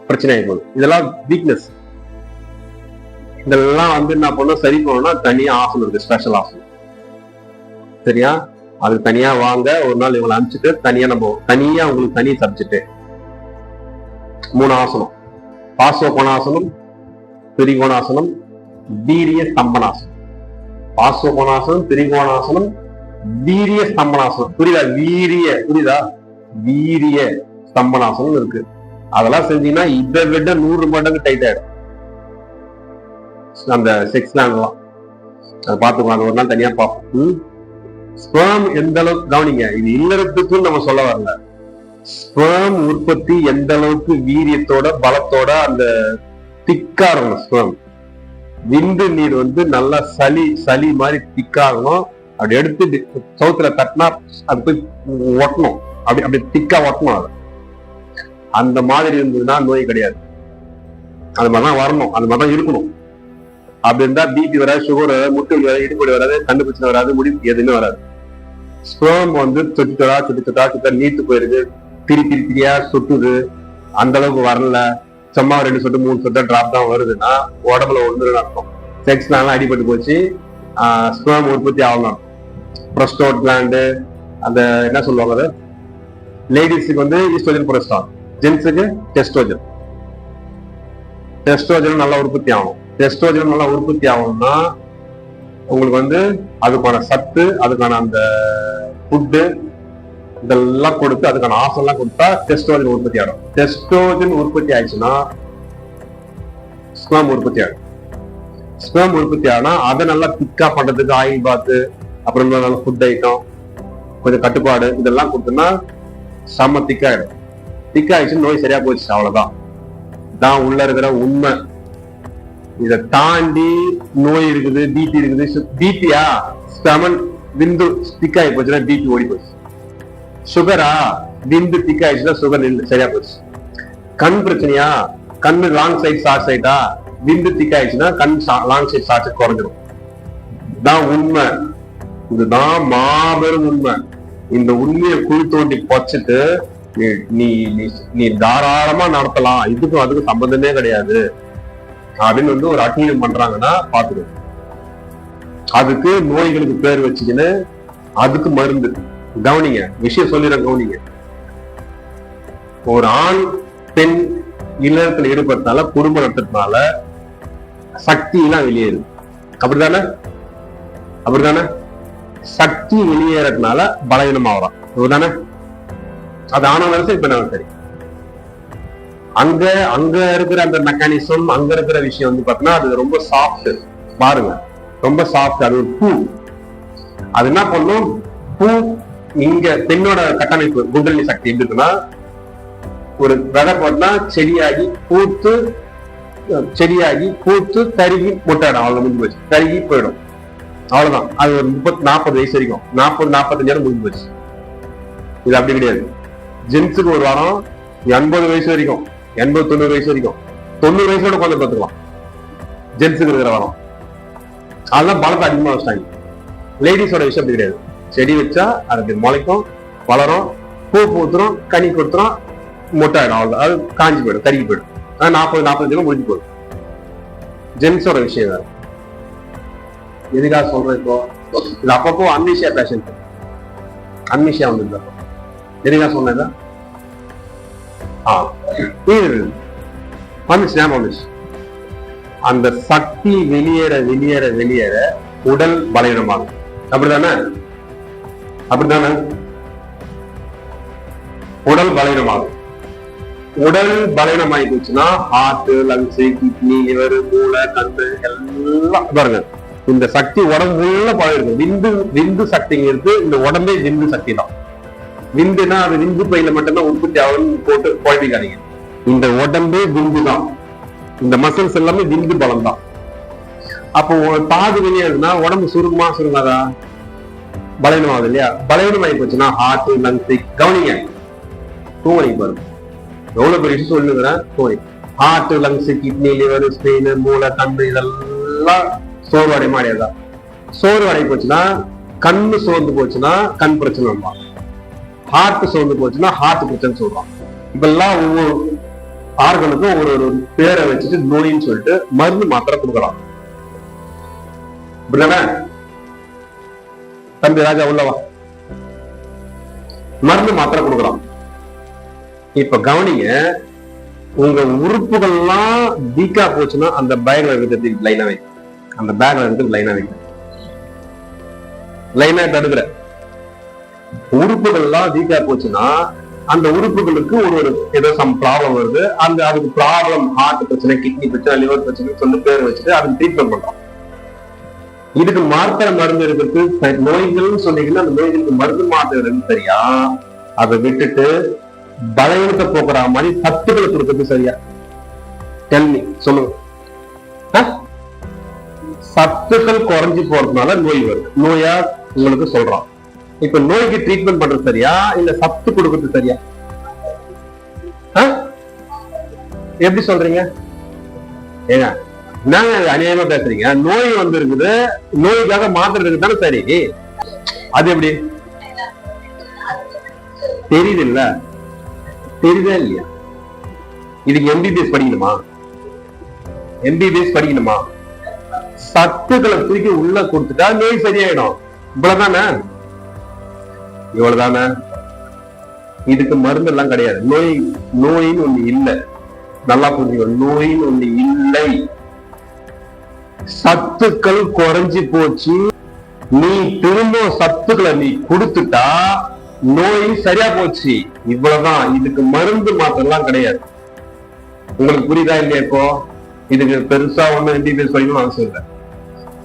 S1: பிரச்சனை ஆகி போகுது. இதெல்லாம் வீக்னஸ். இதெல்லாம் என்ன பண்ணும், சரி பண்ணணும்னா தனியா ஆசனம் இருக்கு, ஸ்பெஷல் ஆசனம். சரியா? அது தனியா வாங்க, ஒரு நாள் இவங்களை அனுப்பிச்சுட்டு தனியா தனியா உங்களுக்கு தனி சப்ஜெக்ட் 3 ஆசனம். பாஸ்வகோணாசனம், திரிகோணாசனம், வீரிய ஸ்தம்பனாசனம். பாஸ்வகோணாசனம், திரிகோணாசனம், வீரிய ஸ்தம்பனாசனம். புரியுதா? புரியுதா? வீரிய ஸ்தம்பனாசனம் இருக்கு. அதெல்லாம் செஞ்சீங்கன்னா இதை விட 100 மடங்கு டைட் ஆயிடும் அந்த செக்ஸ் எல்லாம். அதை பார்த்துக்கோ, அது ஒரு நாள் தனியா பார்ப்போம். ஸ்பெர்ம் எந்த அளவுக்கு கவனிங்க, இது இல்லறத்துக்கும் நம்ம சொல்ல வரல. ஸ்பெர்ம் உற்பத்தி எந்த அளவுக்கு வீரியத்தோட பலத்தோட அந்த திக்கா இருக்கணும். ஸ்பெர்ம் விந்து நீர் நல்லா சளி மாதிரி திக்காகணும். அப்படி எடுத்து சவுத்துல தட்டினா அது போய் ஒட்டணும், அப்படி திக்கா ஒட்டணும். அது அந்த மாதிரி இருந்ததுன்னா நோய் கிடையாது. அது மாதிரிதான் வரணும், அது மாதிரிதான் இருக்கணும். அப்படி இருந்தா பிபி வராது, சுகர் வராது, முட்டு வலி வராது, இடுப்பு வராது, கண்டு பிரச்சனை வராது, முடிவு எதுவுமே வராது. ஸ்பெர்ம் சொட்டு நீத்து போயிருது, திரியா சுட்டுது, அந்த அளவுக்கு வரல. சும்மா 2 சொட்டு 3 சொட்டு டிராப் தான் வருதுன்னா உடம்புல ஒன்று அர்த்தம். செக்ஸ்லாம் அடிபட்டு போச்சு, ஸ்பெர்ம் உற்பத்தி ஆகணும். ப்ரோஸ்டேட் கிளாண்டு, அந்த என்ன சொல்லுவாங்க, லேடிஸுக்கு ஈஸ்ட்ரோஜன் புரோஸ்டான், ஜென்ஸுக்கு டெஸ்ட்ரோஜன். டெஸ்ட்ரோஜன் நல்லா உற்பத்தி ஆகும். டெஸ்ட்ரோஜன் நல்லா உற்பத்தி ஆகும்னா உங்களுக்கு அதுக்கான சத்து, அதுக்கான அந்த ஃபுட்டு இதெல்லாம் கொடுத்து அதுக்கான ஆசைலாம் கொடுத்தா டெஸ்ட்ரோஜன் உற்பத்தி ஆகும். டெஸ்ட்ரோஜன் உற்பத்தி ஆயிடுச்சுன்னா ஸ்பெர்ம் உற்பத்தி ஆகும். ஸ்பெர்ம் உற்பத்தி ஆனா அதை நல்லா திக்கா பண்றதுக்கு ஆயில் பாத்து, அப்புறம் நல்ல ஃபுட் ஐட்டம், கொஞ்சம் கட்டுப்பாடு இதெல்லாம் கொடுத்தோம்னா செம்ம திக்காயிடும். திக்காயிடுச்சு நோய் சரியா போச்சு, அவ்வளவுதான். தான் உள்ள இருக்கிற உண்மை. இதை தாண்டி நோய் இருக்குது, பிபி இருக்குது. பிபியா ஸ்டமன் விந்து திக்காயி போச்சுன்னா பிபி ஓடி போச்சு. சுகரா விந்து திக்காயிடுச்சுன்னா சுகர் சரியா போச்சு. கண் பிரச்சனையா, கண்ணு லாங் சைட் ஷார்ட் சைட்டா, விந்து திக்காயிடுச்சுன்னா கண் லாங் சைட் ஷார்ட் சைட் குறைஞ்சிடும். தான் உண்மை. இதுதான் மாபெரும் உண்மை. இந்த உண்மையை குழி தோண்டி பொச்சிட்டு நீ தாராளமா நடத்தலாம், இதுக்கும் அதுக்கும் சம்பந்தமே கிடையாது அப்படின்னு ஒரு அட்டூழியம் பண்றாங்கன்னா பாத்துக்கோ. அதுக்கு நோய்களுக்கு பேர் வச்சுக்கின்னு அதுக்கு மருந்து. கவனிங்க, விஷயம் சொல்லிட கவனிங்க. ஒரு ஆண் பெண் இல்லறத்துல ஈடுபட்டனால, குடும்ப நடத்துறதுனால சக்தி எல்லாம் வெளியேறுது. அப்படிதானே? அப்படிதானே? சக்தி வெளியேறதுனால பலவீனமாகலாம். அப்படிதானே? அது ஆனாலும் சரி, இப்ப சரி. அங்க இருக்கிற அந்த மெக்கானிசம், அங்க இருக்கிற விஷயம் வந்து பாத்தீங்கன்னா அது ரொம்ப சாஃப்ட். பாருங்க, ரொம்ப சாஃப்ட். அது ஒரு பூ. அது என்ன பண்ணும்? பூ இங்க பெண்ணோட கட்டமைப்பு குண்டலினி சக்தி எப்படி இருக்குன்னா, ஒரு விதை போட்டா செடியாகி பூத்து கருகி முட்டையிடும். அவ்வளவு முடிஞ்சு போச்சு. கருகி போயிடும். அவ்வளவுதான். அது ஒரு 30-40 வயசு வரைக்கும், 40-45 முடிஞ்சு போச்சு. இது அப்படி கிடையாது. ஜென்ஸுக்கு ஒரு வாரம் 80 வயசு வரைக்கும், 80-90 வயசு வரைக்கும், 90 வயசோட குழந்தை பார்த்துக்கலாம். ஜென்ஸுக்கு இருக்கிற வாரம். அதெல்லாம் பலத்தை அதிகமா வச்சிட்டாங்க. லேடிஸோட விஷயம் அப்படி கிடையாது. செடி வச்சா அதுக்கு முளைக்கும், வளரும், பூ பூத்துரும், கனி கொடுத்துரும், முட்டாயிடும். அவ்வளவு. அது காஞ்சி போயிடும், கருகி போயிடும். 40-45 முடிஞ்சு போயிடும். ஜென்ஸோட விஷயம் வேற. எதுக்காக சொல்றேன் இப்போ? இது அப்பப்போ அம்னிஷியா பேஷண்ட், அம்னிஷியா வந்து எதுக்காக சொன்னதா? அந்த சக்தி வெளியேற வெளியேற வெளியேற உடல் பலவீனமாகும். அப்படிதானே? அப்படித்தானே? உடல் பலவீனமாகும். உடல் பலவீனமாயி போச்சுன்னா ஹார்ட், லங்ஸ், கிட்னி, லிவர், மூளை, கண்ணு எல்லாம் பாருங்க. இந்த சக்தி உடம்பு உள்ள பழகிருக்கும். விந்து சக்திங்கிறது இந்த உடம்பே விந்து சக்தி தான். விந்துனா அது விந்து பையில மட்டும்தான் உற்பத்தி ஆகும்னு போட்டு குழப்பிக்காதீங்க. இந்த உடம்பே விந்து தான். இந்த மசில்ஸ் எல்லாமே விந்து பலம் தான். அப்போ பாது வெளியாதுன்னா உடம்பு சுருங்காதா? பலவீனமாகுது இல்லையா? பலவீனமாகி போச்சுன்னா ஹார்ட், லங்ஸ், கவனிங்க, தூங்கி பாருங்க. எவ்வளவு பெரிய விஷயம் சொல்லுங்கிறேன். தூங்கி heart, lungs, kidney, liver, spleen, மூளை, கண்ணு இதெல்லாம் சோர்வு அடையுமா அடையாதா? சோர்வு அடை போச்சுன்னா, கண்ணு சோர்ந்து போச்சுன்னா கண் பிரச்சனை வருவான். ஹார்ட் சோர்ந்து போச்சுன்னா ஹார்ட் பிரச்சனை சொல்றான். இப்பெல்லாம் ஒவ்வொரு ஆர்கனுக்கும் ஒரு பேரை வச்சுட்டு நோயின்னு சொல்லிட்டு மருந்து மாத்திரை கொடுக்கலாம். தம்பி ராஜா உள்ளவா, மருந்து மாத்திரை கொடுக்கலாம். இப்ப கவனிங்க, உங்க உறுப்புகள்லாம் வீக்கா போச்சுன்னா அந்த பேக்ல இருக்கிறது லைனா வைக்கும். அந்த பேக்ல இருக்கிறது லைனா வைக்கும். லைனா தடுக்கிற உறுப்புகள்லாம் வீக்கா போச்சுன்னா அந்த உறுப்புகளுக்கு ஒரு ஏதோ சம் ப்ராப்ளம் வருது. அதுக்கு ப்ராப்ளம் ஹார்ட் பிரச்சனை, கிட்னி பிரச்சனை, லிவர் பிரச்சனை சொல்லி பேர் வச்சுட்டு அதுக்கு ட்ரீட்மெண்ட் பண்றோம். இதுக்கு மாத்திரை மருந்து இருக்கிறதுக்கு நோய்கள்னு சொன்னீங்கன்னா அந்த நோய்களுக்கு மருந்து மாத்திரை சரியா? அதை விட்டுட்டு பலவீனத்தை போக்குற மாதிரி சத்துக்களை கொடுக்கறது சரியா? கேள்வி சொல்லுங்க. சத்துக்கள் குறைஞ்சு போறதுனால நோய் வருது. நோயா உங்களுக்கு சொல்றோம். இப்ப நோய்க்கு ட்ரீட்மெண்ட் பண்றது சரியா இல்ல சத்து கொடுக்கறது சரியா? எப்படி சொல்றீங்க? ஏங்க என்னங்க அநியாயமா பேசுறீங்க? நோய் வந்து இருக்குது, நோய்க்காக மாத்திரை இருக்குதானே சரி. அது எப்படி தெரியுது? இல்ல தெரியுதா இல்லையா? இதுக்கு எம்பிபிஎஸ் படிக்கணுமா? எம்பிபிஎஸ் படிக்கணுமா? சத்துக்களை தூக்கி உள்ள கொடுத்துட்டா நோய் சரியாயிடும். இவ்வளவுதானே? இவ்வளவுதானே? இதுக்கு மருந்து எல்லாம் கிடையாது. நோயின்னு ஒண்ணு இல்லை. நல்லா புரிஞ்சுக்கணும். நோயின்னு ஒண்ணு இல்லை. சத்துக்கள் குறைஞ்சு போச்சு, நீ திரும்ப சத்துக்களை நீ கொடுத்துட்டா நோய் சரியா போச்சு. இவ்வளவுதான். இதுக்கு மருந்து மாத்திரம் எல்லாம் கிடையாது. உங்களுக்கு புரியுதா இல்லையா? இப்போ இதுக்கு பெருசா ஒண்ணு எம்பிபிஎஸ் படிக்கணும்னு அவசியம் இல்லை.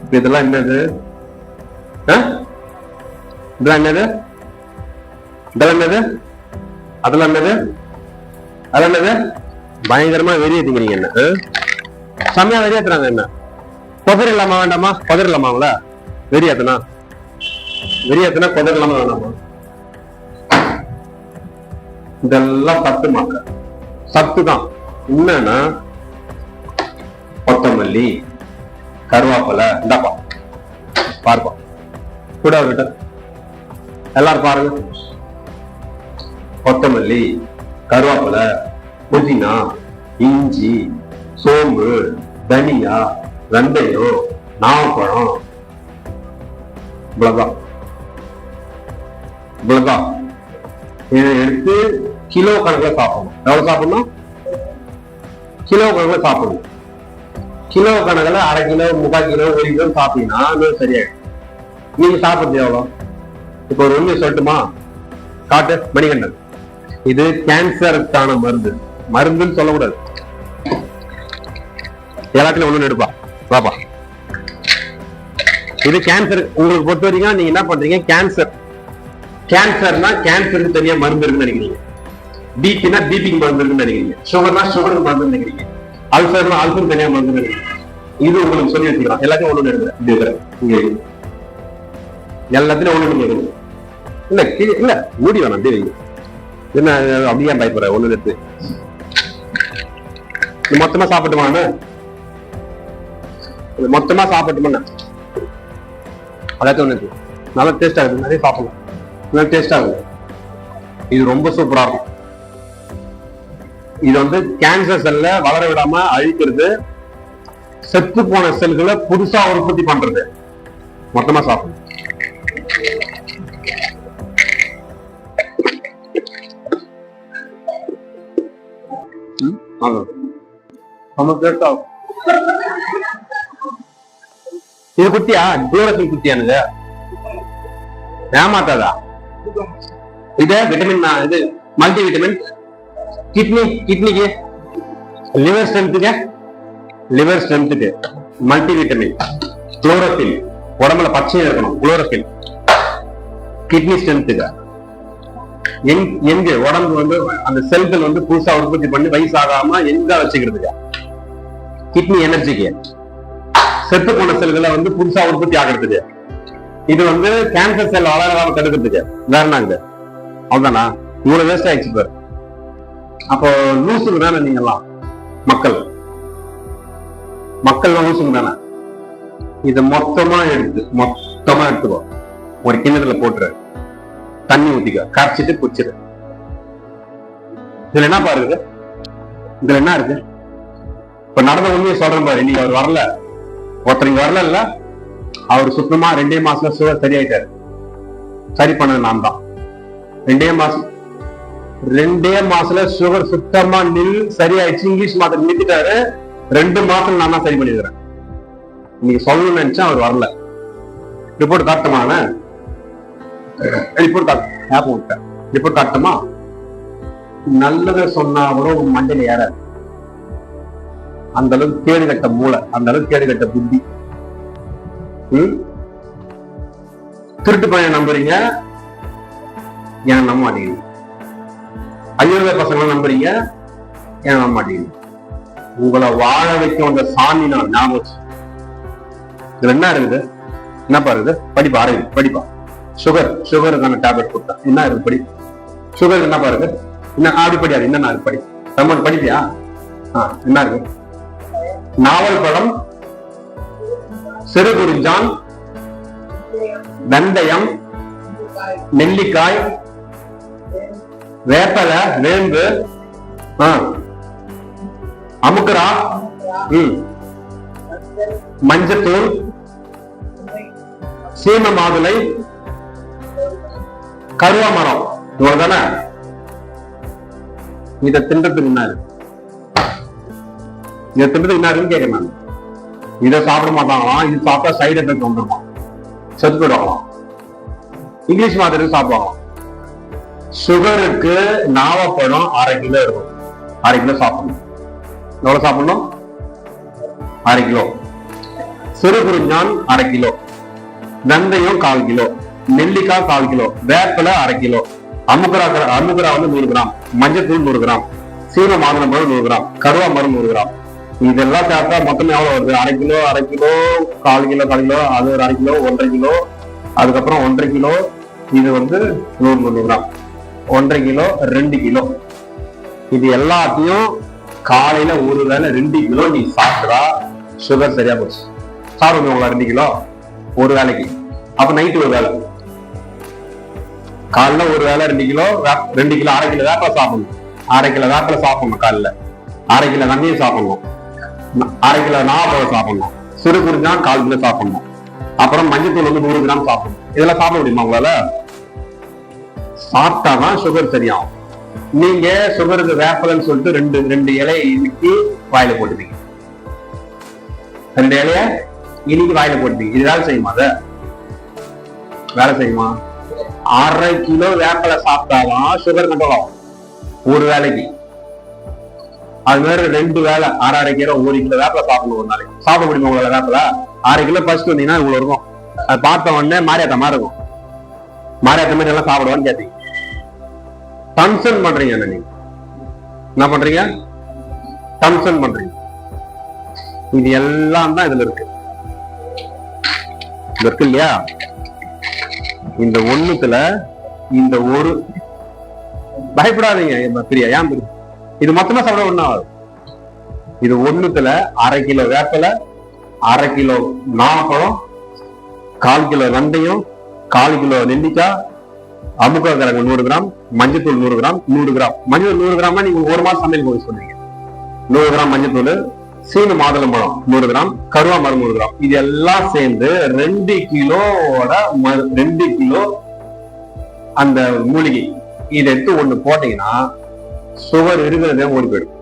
S1: இப்ப இதெல்லாம் என்னது? இதெல்லாம் என்னது? இதெல்லாம் என்னது? அதெல்லாம் என்னது? அதெல்லாம் என்னது? பயங்கரமா வெறியேத்திக்கிறீங்க. என்ன செம்மையா வெறியாத்துறாங்க. என்ன கொதர் இல்லாம வேண்டாமா? கொதர் இல்லாமாங்களா? வெறியாத்தனா கொதர் இல்லாம வேண்டாமா? இதெல்லாம் சத்து மாக்க சத்து தான். என்னன்னா கொத்தமல்லி, கருவேப்பிலை, இந்தாப்பா பார்ப்பா கூட விட்ட எல்லாரும் பாருங்க. கொத்தமல்லி, கருவேப்பிலை, புதினா, இஞ்சி, சோம்பு, தனியா, வெந்தயம், நாவப்பழம், இவ்வளவுதான். இதை எடுத்து கிலோ கணக்குல சாப்பிடணும். எவ்வளவு சாப்பிடணும்? கிலோ கணக்குல சாப்பிடணும். கிலோ கணக்குல 1/2 கிலோ 3/4 கிலோ 1 கிலோ சாப்பிட்டீங்கன்னா சரியாயிடும். நீங்க சாப்பிடுறது எவ்வளவு? இப்ப ஒரு உண்மையை சொல்லட்டுமா? காட்டு மணிகண்டன், இது கேன்சருக்கான மருந்து. மருந்துன்னு சொல்லக்கூடாது, எல்லாத்துலயும் ஒண்ணு எடுப்பா பாப்பா. இது கேன்சர். உங்களுக்கு பொறுத்த வரைக்கும் நீங்க என்ன பண்றீங்க? கேன்சர்னா கேன்சருக்கு தனியா மருந்து இருக்குன்னு நினைக்கிறீங்க. பிபினா பிபிக்கு மருந்து இருக்குன்னு நினைக்கிறீங்க. சுகர்னா சுகருக்கு மருந்து நினைக்கிறீங்க. அல்சர்னா அல்சர் தனியா மருந்து நினைக்கிறீங்க. இது உங்களுக்கு சொல்லி வச்சுக்கலாம். எல்லாத்தையும் ஒண்ணு எடுக்கிறேன். எல்லாத்திலும் ஒண்ணு எடுங்க. இல்ல இல்ல மூடி வேணாம், அப்படியே வைங்க. என்ன அப்படியே பயப்படுற? ஒண்ணு எடுத்து மொத்தமா சாப்பிட்டுமான்னு, மொத்தமா சாப்பிட்டுமா? அதாச்சும் ஒண்ணு நல்லா டேஸ்ட் ஆகுது. நிறைய சாப்பிடலாம், நல்லா டேஸ்ட் ஆகுது. இது ரொம்ப சூப்பரா இருக்கும். இது வந்து கேன்சர் செல்ல வளர விடாம அழிக்கிறது, செத்து போன செல்களை புதுசா உற்பத்தி பண்றது. மொத்தமா சாப்பிடணும். இது குட்டியா? தூரத்தில் குட்டியானது ஏமாத்தாதா? இது விட்டமின், இது மல்டி விட்டமின். கிட்னிக்கு, லிவர் ஸ்ட்ரென்த்துக்கு மல்டி விட்டமின். குளோரோஃபில், உடம்புல பச்சையா இருக்கணும் குளோரோஃபில். கிட்னி ஸ்ட்ரென்த்துக்கு, எங்க உடம்பு வந்து அந்த செல்கள் வந்து புதுசா உற்பத்தி பண்ணி வயசாகாம எங்க வச்சுக்கிறதுக்கு. கிட்னி எனர்ஜிக்கு, செத்து போன செல்களை வந்து புதுசா உற்பத்தி ஆகிறதுக்கு. இது வந்து கேன்சர் செல் வளராம தடுக்கிறதுக்கு. வேற என்ன? அவ்வளவுதானா? இவ்வளவு வேஸ்ட் ஆயிடுச்சு பாரு. அப்போ லூசுங்க தானே நீங்கெல்லாம்? மக்கள் லூசுங்க தானே? இத மொத்தமா எடுத்துக்கோ, ஒரு கிண்ணத்துல போட்டுரு, தண்ணி ஊத்திக்க, கரைச்சிட்டு குடிச்சிரு. இதுல என்ன பாருங்க? இதுல என்ன இருக்கு? இப்ப நடந்த உண்மையை சொல்றேன் பாரு. இன்னைக்கு அவர் வரல, ஒருத்தர் வரல இல்ல, அவர் சுத்தமா 2 மாசத்துல சுகர் சரியாயிட்டாரு. சரி பண்ணது நான் தான். 2 மாசத்துல சுகர் சுத்தமா சரியாயிடுச்சு. இங்கிலீஷ் மாத்திரை நிறுத்திட்டாரு. 2 மாசம் நான் தான் சரி பண்ணிடுறேன். நீங்க சொல்லணும்னு நினைச்சா அவர் வரல. ரிப்போர்ட் காட்டுமான ரிப்போர்ட் காட்டுமா? நல்லதை சொன்னா கூட உங்க மண்டையில ஏறாது. அந்த அளவுக்கு கேடு கட்ட மூளை, அந்த அளவுக்கு கேடு கட்ட புத்தி. திருட்டு பையன் நம்புறீங்க, ஏன் நம்ப மாட்டேங்கிறீங்க? அயோக்கிய பசங்களை நம்புறீங்க, ஏன் நம்ப மாட்டேங்கிறீங்க? உங்களை வாழ வைக்க வந்த சாமி நான் ஞாபகம். இதுல என்ன இருக்குது? என்ன பாருது? படிப்பா, படிப்பா. சுகருக்கான டேப்லெட் கொடுத்தா என்ன இருக்கு? படி. சுகர் என்ன பாருங்க? என்ன அப்படி படியாது? என்ன இருக்கு? படி. தமிழ் படிப்பியா? என்ன இருக்கு? நாவல் பழம், சிறுகுறிஞ்சான், வெந்தயம், நெல்லிக்காய், வேப்பலை, வேம்பு, அமுக்குரா, மஞ்சத்தூள், சீம மாதுளை, கருவா மரம். இவ்வளவுதானே? இதை தின்றதுக்கு என்ன? இதை தின்றதுக்கு என்ன கேட்க நான். இதை சாப்பிட மாட்டாங்களாம். இது சாப்பிட்டா சைடு எஃபெக்ட் வந்துருமா, செத்து போயிடுவாங்களாம். இங்கிலீஷ் மாத்திரை சாப்பிடுவாங்களாம். சுகருக்கு நாவப்பழம் 1/2 கிலோ இருக்கும். 1/2 கிலோ சாப்பிடணும். எவ்வளவு சாப்பிடணும்? 1/2 கிலோ. சிறு குறிஞ்சான் 1/2 கிலோ, வெந்தயம் 1/4 கிலோ, நெல்லிக்காய் 1/4 கிலோ, வேப்பலை 1/2 கிலோ, அமுக்குரா வந்து 100 கிராம், மஞ்சத்தூள் 100 கிராம், சீன மாதுளை பழம் 100 கிராம், கருவா மரம் 100 கிராம். இதெல்லாம் சாப்பிட்டா மொத்தம் எவ்வளவு வருது? 1/2 கிலோ, 1/2 கிலோ, 1/4 கிலோ, 1/4 கிலோ, அது ஒரு 1/2 கிலோ, 1.5 கிலோ, அதுக்கப்புறம் 1.5 கிலோ. இது வந்து 100 கிராம், 1.5 கிலோ, 2 கிலோ. இது எல்லாத்தையும் காலையில ஒரு வேளை 2 கிலோ நீ சாப்பிட்டா சுகர் சரியா போச்சு. சாப்பிடுங்களா 2 கிலோ ஒரு வேலைக்கு? அப்ப நைட்டு ஒரு வேலை, காலைல ஒரு வேலை 2 கிலோ, 2 கிலோ 1/2 கிலோ வேப்பலை சாப்பிடணும். 1/2 கிலோ வேப்பலை சாப்பிடணும் காலைல. 1/2 கிலோ வெந்தயம் சாப்பிடணும். 1/2 கிலோ நாவப்பழம் சாப்பிடணும். சிறு குறிஞ்சான் 1/4 கிலோ சாப்பிடணும். அப்புறம் மஞ்சத்தூள் வந்து 100 கிராம் சாப்பிடணும். இதெல்லாம் சாப்பிட முடியுமா உங்களால? சாப்பிட்டாதான் சுகர் சரியாகும். நீங்க சுகருக்கு வேப்பலன்னு சொல்லிட்டு 2 இலையை இழுக்கி வாயில போட்டுப்பீங்க. ரெண்டு இலைய இன்னைக்கு வாயில போட்டு இது வேலை செய்யுமா? அத வேலை செய்யுமா? 1/2 கிலோ வேப்பிலை சாப்பிட்டாதான் சுகர் கண்ட்ரோல் ஆகும் ஒரு வேலைக்கு. அது மாதிரி 2 வேலை 6 கிலோ 1 கிலோ வேப்பிலை சாப்பிடணும் ஒரு நாளைக்கு. சாப்பிட முடியுமா உங்களோட வேப்பிலை? 6 கிலோ பறிச்சுட்டு வந்தீங்கன்னா இவ்வளவு இருக்கும். அது பார்த்த உடனே மாரியாத்த மாதிரி இருக்கும். மாரியாத்த மாதிரி எல்லாம் சாப்பிடுவான்னு கேட்டீங்க. கன்சர்ன் பண்றீங்க நீங்க என்ன பண்றீங்க? கன்சர்ன் பண்றீங்க. இது எல்லாம் தான் இதுல இருக்கு இல்லையா? இந்த ஒண்ணுத்துல இந்த ஒரு பயப்படாதீங்க பிரியா. ஏன் இது மொத்தமா சாப்பிட ஒண்ணாவது. இது ஒண்ணுத்துல 1/2 கிலோ வேப்பிலை, 1/2 கிலோ நாவப்பழம், 1/4 கிலோ வெந்தயம், 1/4 கிலோ நெல்லிக்காய், அமுக்கா கிழங்கு 100 கிராம், மஞ்சத்தூள் 100 கிராம். 100 கிராம் மஞ்சள் 100 கிராம் நீங்க ஒரு மாசம் சமையல் போய் சொல்றீங்க. 100 கிராம் மஞ்சத்தூள், சீனு மாதுளம்பழம் 100 கிராம், கருவா மரம் 100 கிராம். இது எல்லாம் சேர்ந்து 2 கிலோட 2 கிலோ அந்த மூலிகை இதை எடுத்து ஒண்ணு போட்டீங்கன்னா சுகர் இருக்கிறதே ஓடி போயிடும்.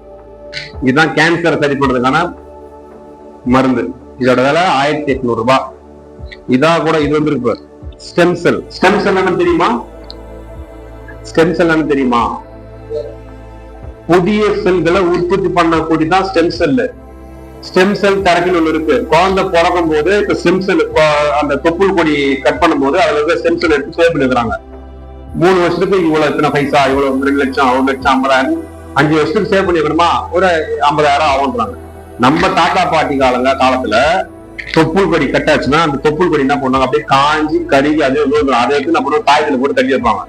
S1: இதுதான் கேன்சரை சரி பண்றதுக்கான மருந்து. இதோட விலை 1800 ரூபாய். இதா கூட இது வந்துருக்கு. Stem cell. ஸ்டெம் செல் என்ன தெரியுமா? ஸ்டெம் செல் என்ன தெரியுமா? புதிய செல்களை உற்பத்தி பண்ணக்கூடிய தான் ஸ்டெம் செல். ஸ்டெம் செல் தெரப்பின்னு ஒண்ணு இருக்கு. குழந்தை பிறக்கும் போது இப்ப ஸ்டெம் செல் அந்த தொப்புள் கொடி கட் பண்ணும் போது அதுல இருக்க ஸ்டெம் செல் எடுத்து சேவ் பண்ணிடுறாங்க. 3 வருஷத்துக்கு இவ்வளவு எத்தனை பைசா, இவ்வளவு 2 லட்சம், 1 லட்சம், 50,000, 5 வருஷத்துக்கு சேவ் பண்ணிக்கணுமா? ஒரு 50,000 ஆகுன்றாங்க. நம்ம தாத்தா பாட்டி காலத்துல தொப்புள் கொடி கட்டாச்சுன்னா அந்த தொப்புள் கொடி என்ன பண்ணுவாங்க? அப்படியே காஞ்சி கருகி அதை எடுத்து என்ன பண்ணுவாங்க? காய்கறி போட்டு தள்ளி வைப்பாங்க.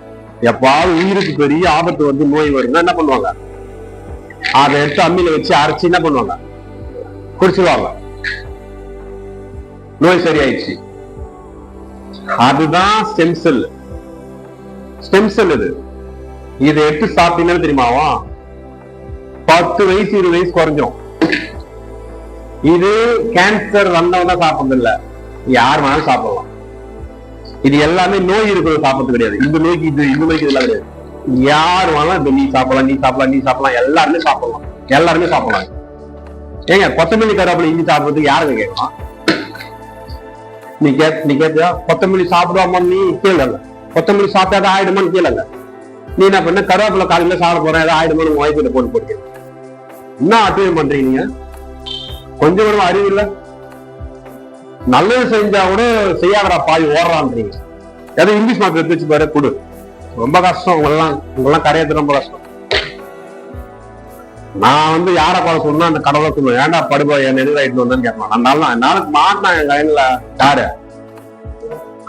S1: எப்பாவது உயிருக்கு பெரிய ஆபத்து வந்து நோய் வருதுன்னா என்ன பண்ணுவாங்க? அதை எடுத்து அம்மியில வச்சு அரைச்சு என்ன பண்ணுவாங்க? குடிச்சிருவாங்க. நோய் சரியாயிடுச்சு. அதுதான் ஸ்டெம் செல். ஸ்டெம் செல் இது. இதை எடுத்து சாப்பிட்டீங்கன்னா தெரியுமாவா 10 வயசு 20 வயசு குறைஞ்சிரும். இது கேன்சர் வந்தவங்க தான் சாப்பிடுறது இல்ல, யார் வேணாலும் சாப்பிடலாம். இது எல்லாமே நோய் இருக்கிறது சாப்பிடுறது கிடையாது. இந்த நோய்க்கு இந்த நோய்க்கு இதெல்லாம் கிடையாது. யார் வேணாலும் இப்ப நீ சாப்பிடலாம், நீ சாப்பிடலாம், நீ சாப்பிடலாம், எல்லாருமே சாப்பிடலாம். எல்லாருமே சாப்பிடலாம். ஏங்க கொத்தமல்லி கருவேப்பிலை இஞ்சி சாப்பிடுறதுக்கு யாருங்க கேட்கலாம்? நீ கேட்டியா? கொத்தமல்லி சாப்பிடுவாமா? நீ கேளுங்க. கொத்தமல்லி சாப்பிட்டா ஆயிடுமான்னு கேளுங்க. நீ என்ன பண்ண? கருவேப்பிலை காலையில சாப்பிட போறேன், ஏதாவது ஆயிடுமான்னு வாய்ப்பில போட்டு என்ன அட்டுவம் பண்றீங்க? கொஞ்சம் கூட அறிவு இல்ல. நல்லது செஞ்சா கூட செய்யாதடா பாய் ஓடுறான்றீங்க. ஏதோ இங்கிலீஷ் மார்க் எடுத்து வச்சு பாரு கொடு. ரொம்ப கஷ்டம். உங்களெல்லாம் கரையது ரொம்ப கஷ்டம். நான் யாரை பார்க்க சொன்னா அந்த கடவுளை சொல்லுவேன். ஏன்டா படுபா என் எதிராயிட்டு வந்தேன்னு கேட்கலாம். அதனால என்னால மாட்டினான் என் கையில யாரு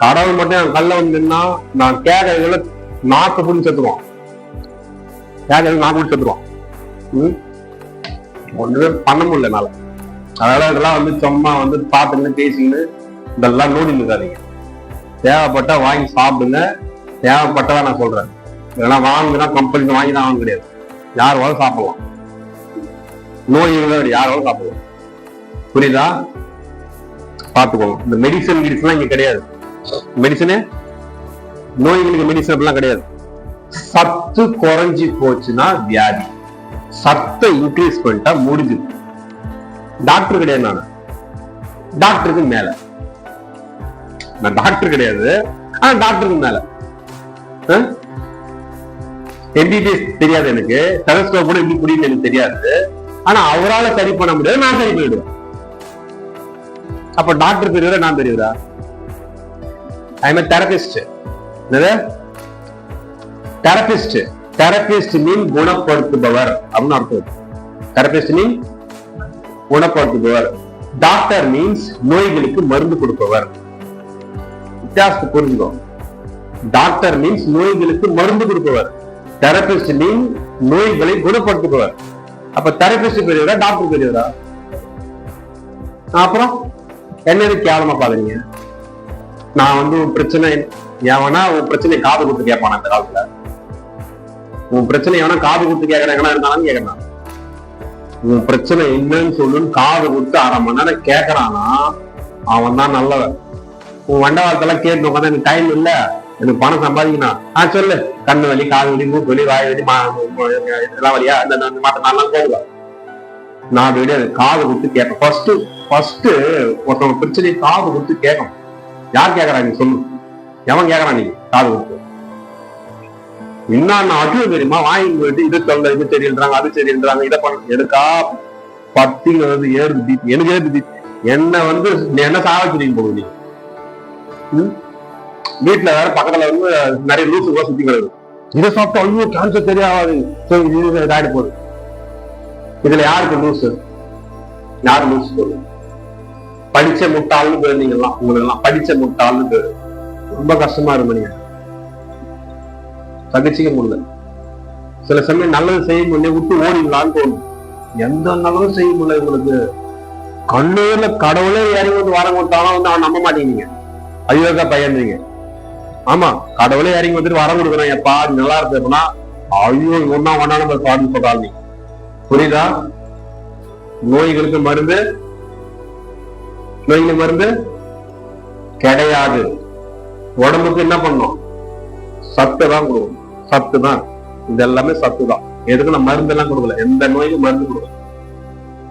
S1: கடவுள் மட்டும் என் கல்ல நின்னா நான் கேட்கறதுல நாக்கு புண்ணு செத்துருவான். கேட்கறது நாக்கு புண்ணு செத்துருவான். ஒண்ணுமே பண்ண முடியல என்னால. அதனால இதெல்லாம் சும்மா பாத்துன்னு பேசின்னு இதெல்லாம் நோடின்னு இருக்காதீங்க. தேவைப்பட்டா வாங்கி சாப்பிடுங்க. தேவைப்பட்டதா நான் சொல்றேன். இதெல்லாம் வாங்குனா கம்பெனி வாங்கி தான் வாங்க கிடையாது. யார் வேணும் சாப்பிடலாம். நோய் யார் வேணும் சாப்பிடலாம். புரியுதா? பாத்துக்கோங்க. இந்த மெடிசன் இங்க கிடையாது. மெடிசனு நோய்களுக்கு மெடிசன் அப்படிலாம் கிடையாது. சத்து குறைஞ்சி போச்சுன்னா வியாதி. சத்தை இன்க்ரீஸ் பண்ணிட்டா முடிஞ்சு. டாக்டர் கிடையாது. நான் டாக்டருக்கு மேல. நான் டாக்டர் கிடையாது, ஆனா டாக்டருக்கு மேல. எம்பிபிஎஸ் தெரியாது எனக்கு. டெலஸ்கோப் கூட எப்படி புரியுது எனக்கு தெரியாது. ஆனா அவரால் சரி பண்ண முடியாது, நான் சரி பண்ணிடுவேன். அப்ப டாக்டர் பெரியவரா நான் பெரியவரா? I am a therapist. என்னது therapist? therapist மீன் குணப்படுத்துபவர் அப்படின்னு அர்த்தம். therapist மீன் குணப்படுத்துபவர். டாக்டர் மீன்ஸ் நோய்களுக்கு மருந்து கொடுப்பவர். வித்தியாசத்தை புரிஞ்சுக்கோ. டாக்டர் மீன்ஸ் நோய்களுக்கு மருந்து கொடுப்பவர். தெரபிஸ்ட் மீன் நோய்களை குணப்படுத்துபவர். அப்ப தெரபிஸ்ட் பெரியவரா டாக்டர் பெரியவரா? அப்புறம் என்ன கேவலமா பாருங்க. நான் பிரச்சனை எவனா உன் பிரச்சனை காது கொடுத்து கேட்பான். அந்த காலத்துல உன் பிரச்சனை எவனா காது கொடுத்து கேட்கறாங்கன்னா இருந்தாலும் கேட்கறான். உன் பிரச்சனை என்னன்னு சொல்லுன்னு காது கொடுத்து 1/2 மணி நேரம் கேட்கறானா அவன் தான் நல்லவன். உன் வண்டவாளத்தெல்லாம் கேட்டு உட்காந்து எனக்கு டைம் இல்ல, எனக்கு பணம் சம்பாதிக்கணும். சொல்லு. கண்ணு வலி, காது வலி, மூக்கு வலி, வாய் வலி, இதெல்லாம் வலியா? இந்த மாட்ட 4 நாள் போடுவா. நான் காது கொடுத்து கேட்பேன். ஃபர்ஸ்ட் ஃபர்ஸ்ட் ஒருத்தவங்க பிரச்சனையை காது கொடுத்து கேட்கணும். யார் கேட்கறா நீ சொல்லு, எவன் கேட்கறான் நீ காது கொடுத்து? இன்னும் அட்டும் தெரியுமா, வாங்கி போயிட்டு இது சொல்ல, இது சரின்றாங்க, அது சரின்றாங்க, இதை பண்ண எடுக்கா பத்திங்கிறது ஏறுது. எனக்கு ஏறுது. என்ன வந்து என்ன சாவச்சிருக்கீங்க போகுது. நீ வீட்டுல வேற பக்கத்துல வந்து நிறைய லூசு கூட சுத்தி கிடக்குது. இதை சாப்பிட்டா ஐயோ கேன்சர் தெரியாது இதாயிட்டு போகுது. இதுல யாருக்கு லூசு? யாரு லூசு போகுது? படிச்ச முட்டாள்னு பேரு. நீங்க எல்லாம் உங்களுக்கு எல்லாம் படிச்ச முட்டாள்னு பேரு. ரொம்ப கஷ்டமா இருக்கு. நீங்க சகிச்சிக்க முடியல. சில சமயம் நல்லது செய்ய முடியல, விட்டு ஓடிடலான்னு தோணும். எந்த நல்லதும் செய்ய முடியல உங்களுக்கு. கண்ணூர்ல கடவுளே இறங்கி வந்து வரம் கொடுத்தாலும் வந்து அவன் நம்ப மாட்டேங்க. ஐயோக்கா பயந்துங்க. ஆமா, கடவுளே இறங்கி வந்துட்டு வரம் கொடுக்குறான், எப்பா நல்லா இருப்பா, ஐயோ ஒன்னா ஒன்னா நம்ம பாடு சொல்றாங்க. புரியுதா? நோய்களுக்கு மருந்து, நோய்க்கு மருந்து கிடையாது. உடம்புக்கு என்ன பண்ணும்? சத்து தான் கொடுக்கணும். சத்து தான். இது எல்லாமே சத்து தான். எதுக்கு நான் மருந்து எல்லாம் கொடுக்கல. எந்த நோய்க்கும் மருந்து கொடுக்கல.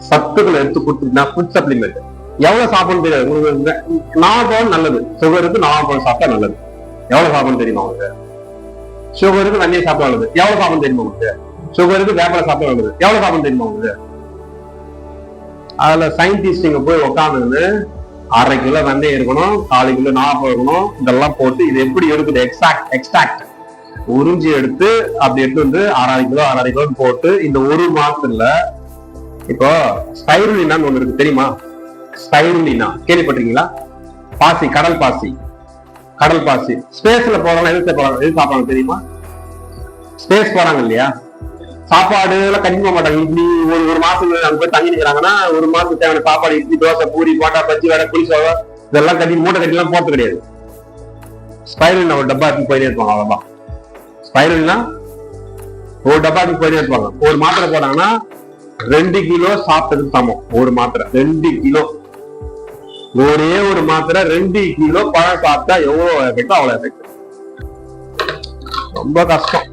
S1: சத்துக்களை எடுத்து கொடுத்துட்டா ஃபுட் சப்ளிமெண்ட். எவ்வளவு சாப்பிடணும் தெரியாது உங்களுக்கு. 4 பவுன் நல்லது. சுகருக்கு 4 பவுன் சாப்பிட்டா நல்லது. எவ்வளவு சாப்பிடணும் தெரியுமா உங்களுக்கு? சுகருக்கு தண்ணியை சாப்பிட நல்லது. எவ்வளவு சாப்பிடணும் தெரியுமா உங்களுக்கு? சுகருக்கு வேப்பலை சாப்பிட நல்லது. எவ்வளவு சாப்பிடணும் தெரியுமா உங்களுக்கு? அதுல சயின்டிஸ்ட் போய் உட்காந்து 1/2 கிலோ வெந்தயம் இருக்கணும், 4 கிலோ நாப்பம் இருக்கணும், இதெல்லாம் போட்டு இது எப்படி எடுக்குது எக்ஸ்ட்ராக்ட் உறிஞ்சி எடுத்து அப்படி எடுத்து வந்து 1/2 கிலோ போட்டு இந்த 1 மாசத்துல இப்போ ஸ்பைருலினான்னு ஒண்ணு இருக்கு தெரியுமா? ஸ்பைருலினா கேள்விப்பட்டிருக்கீங்களா? பாசி, கடல் பாசி. கடல் பாசி ஸ்பேஸ்ல போறாங்க. எது சாப்பிடுறாங்க தெரியுமா? ஸ்பேஸ் போறாங்க இல்லையா, சாப்பாடு எல்லாம் கண்டிப்பா மாட்டாங்க. இட்லி ஒரு மாசத்துக்கு அங்க போய் தங்கி நிக்கிறாங்கன்னா 1 மாசத்துக்கு தேவையான சாப்பாடு இட்லி, தோசை, பூரி, போட்டா, பச்சி, வடை, புளிசோவை இதெல்லாம் கட்டி மூட்டை கட்டி எல்லாம் போறது கிடையாது. ஸ்பைருலினா ஒரு டப்பா எடுத்து போயிட்டே இருப்பாங்க. அவ்வளவுதான். ஸ்பைருலினா ஒரு டப்பா எடுத்து போயிட்டே இருப்பாங்க. ஒரு மாத்திரை போட்டாங்கன்னா 2 கிலோ சாப்பிட்டதுக்கு சமம். ஒரு மாத்திரை 2 கிலோ. ஒரே ஒரு மாத்திரை 2 கிலோ பழம் சாப்பிட்டா எவ்வளவு எஃபெக்ட் அவ்வளவு எஃபெக்ட். ரொம்ப கஷ்டம்.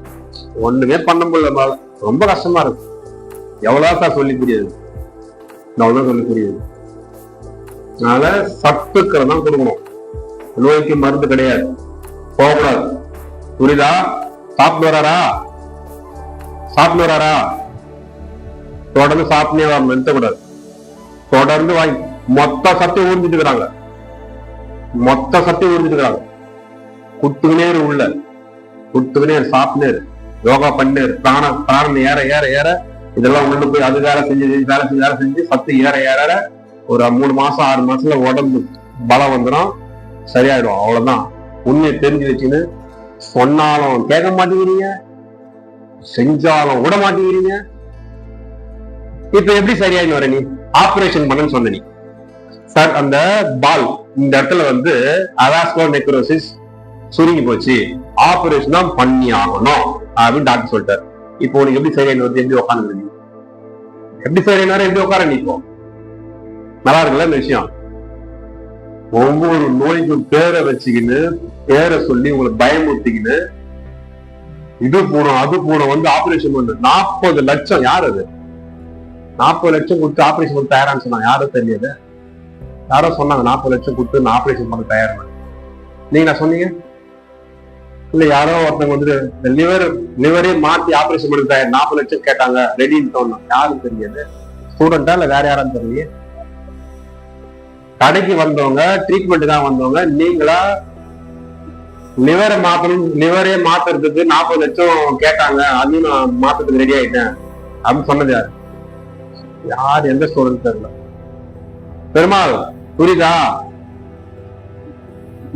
S1: ஒண்ணுமே பண்ண முடியல. ரொம்ப கஷ்டமா இருக்கு. எவ்வளவுதான் சொல்லி புரியாது. அவ்வளவுதான் சொல்லி புரியாது. அதனால சத்துக்களை தான் கொடுக்கணும். நோய்க்கு மருந்து கிடையாது. போகக்கூடாது. புரியுதா? சாப்பிட்டு வராரா? சாப்பிட்டு வராரா? தொடர்ந்து சாப்பிட்டே வரணும். நிறுத்தக்கூடாது. தொடர்ந்து வாங்கி மொத்த சத்து ஊர்ந்துட்டு இருக்கிறாங்க. மொத்த சத்து ஊர்ந்துட்டு இருக்கிறாங்க. குட்டுக்குனே உள்ள குட்டுக்குனே சாப்பிட்டே யோகா பண்ணு. பிராணம் ஏற ஏற ஏற இதெல்லாம் உள்ள போய் அது வேலை செஞ்சு சத்து ஏற ஏற ஒரு 3 மாசம் 6 மாசத்துல உடம்பு பலம் வந்துடும். சரியாயிடும். அவ்வளவுதான். உண்மையை தெரிஞ்சு வச்சுன்னு சொன்னாலும் கேட்க மாட்டேங்கிறீங்க, செஞ்சாலும் விட மாட்டேங்கிறீங்க. இப்ப எப்படி சரியாயின்னு வர? நீ ஆபரேஷன் பண்ணன்னு சொன்ன. நீ சார் அந்த பால் இந்த இடத்துல வந்து அவாஸ்குலர் நெக்ரோசிஸ் சுருங்கி போச்சு, ஆபரேஷன் தான் பண்ணி ஆகணும் அப்படின்னு டாக்டர் சொல்லிட்டாரு. இப்போ உனக்கு எப்படி சரியாயின்னு வருது? எப்படி உட்காந்து எப்படி சரியான எப்படி உட்கார? நீ இப்போ நல்லா இருக்குல்ல இந்த விஷயம்? ஒவ்வொரு நோய்க்கும் பேரை வச்சுக்கின்னு பேரை சொல்லி உங்களை பயமுறுத்திக்கின்னு இது போனோம் அது போனோம் வந்து ஆபரேஷன் பண்ணு. 40 லட்சம். யார் அது? 40 லட்சம் கொடுத்து ஆபரேஷன் பண்ண தயாரான்னு சொன்னாங்க. யாரும் தெரியாது. யாரோ சொன்னாங்க 40 லட்சம் கொடுத்து நான் ஆபரேஷன் பண்ண தயார். நீங்க நான் சொன்னீங்க இல்ல? யாரோ ஒருத்தவங்க வந்துட்டு லிவரே மாத்தி ஆபரேஷன் பண்ண தயார் 40 லட்சம் கேட்டாங்க, ரெடின்னு சொன்னோம். யாரும் தெரியாது. ஸ்டூடெண்டா இல்ல வேற யாரும் தெரியல. கடைக்கு வந்தவங்க, ட்ரீட்மெண்ட்டுக்காக வந்தவங்க, நீங்களா லிவரே மாத்துறதுக்கு 40 லட்சம் கேட்டாங்க, அதையும் நான் மாத்துறதுக்கு ரெடி ஆயிட்டேன் அப்படின்னு சொன்னது யாரு? யார்? எந்த ஸ்டூடெண்ட் தெரியல. பெருமாள் புரியுதா?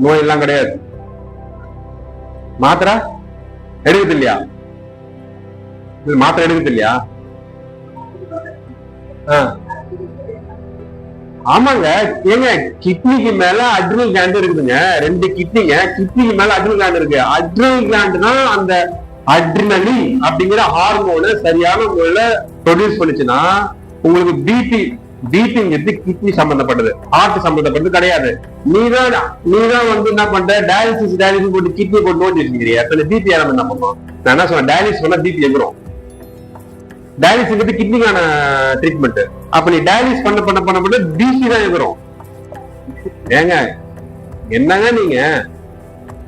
S1: நோய் எல்லாம் கிடையாது. மாத்திரை எடுக்குது இல்லையா? மாத்திரை எடுக்குது இல்லையா? ஆமாங்க. ஏங்க கிட்னிக்கு மேல அட்ரினல் கிளாண்ட் இருக்குதுங்க. 2 கிட்னிங்க. கிட்னிக்கு மேல அட்ரினல் கிளாண்ட் இருக்கு. அட்ரினல் கிளாண்ட்னா அந்த அட்ரினலின் அப்படிங்கிற ஹார்மோனை சரியான முறையில ப்ரொடியூஸ் பண்ணுச்சுன்னா உங்களுக்கு பிபிங்கிறது கிட்னி சம்பந்தப்பட்டது, ஹார்ட் சம்பந்தப்பட்டது கிடையாது. நீதான் வந்து என்ன பண்ற? டயாலிசிஸ் போட்டு கிட்னி போட்டு நோண்டி வச்சுக்கிறியா? பிபி யாரும் என்ன பண்ணும்? நான் என்ன சொன்னேன்? டயாலிசிஸ் பண்ணா பிபி எகிறோம். டயாலிசிஸ் கிட்னிக்கான ட்ரீட்மெண்ட். அப்ப நீ டயாலிசிஸ் பண்ண பண்ண பண்ண பண்ண பிபி தான் இருக்கிறோம். ஏங்க என்னங்க நீங்க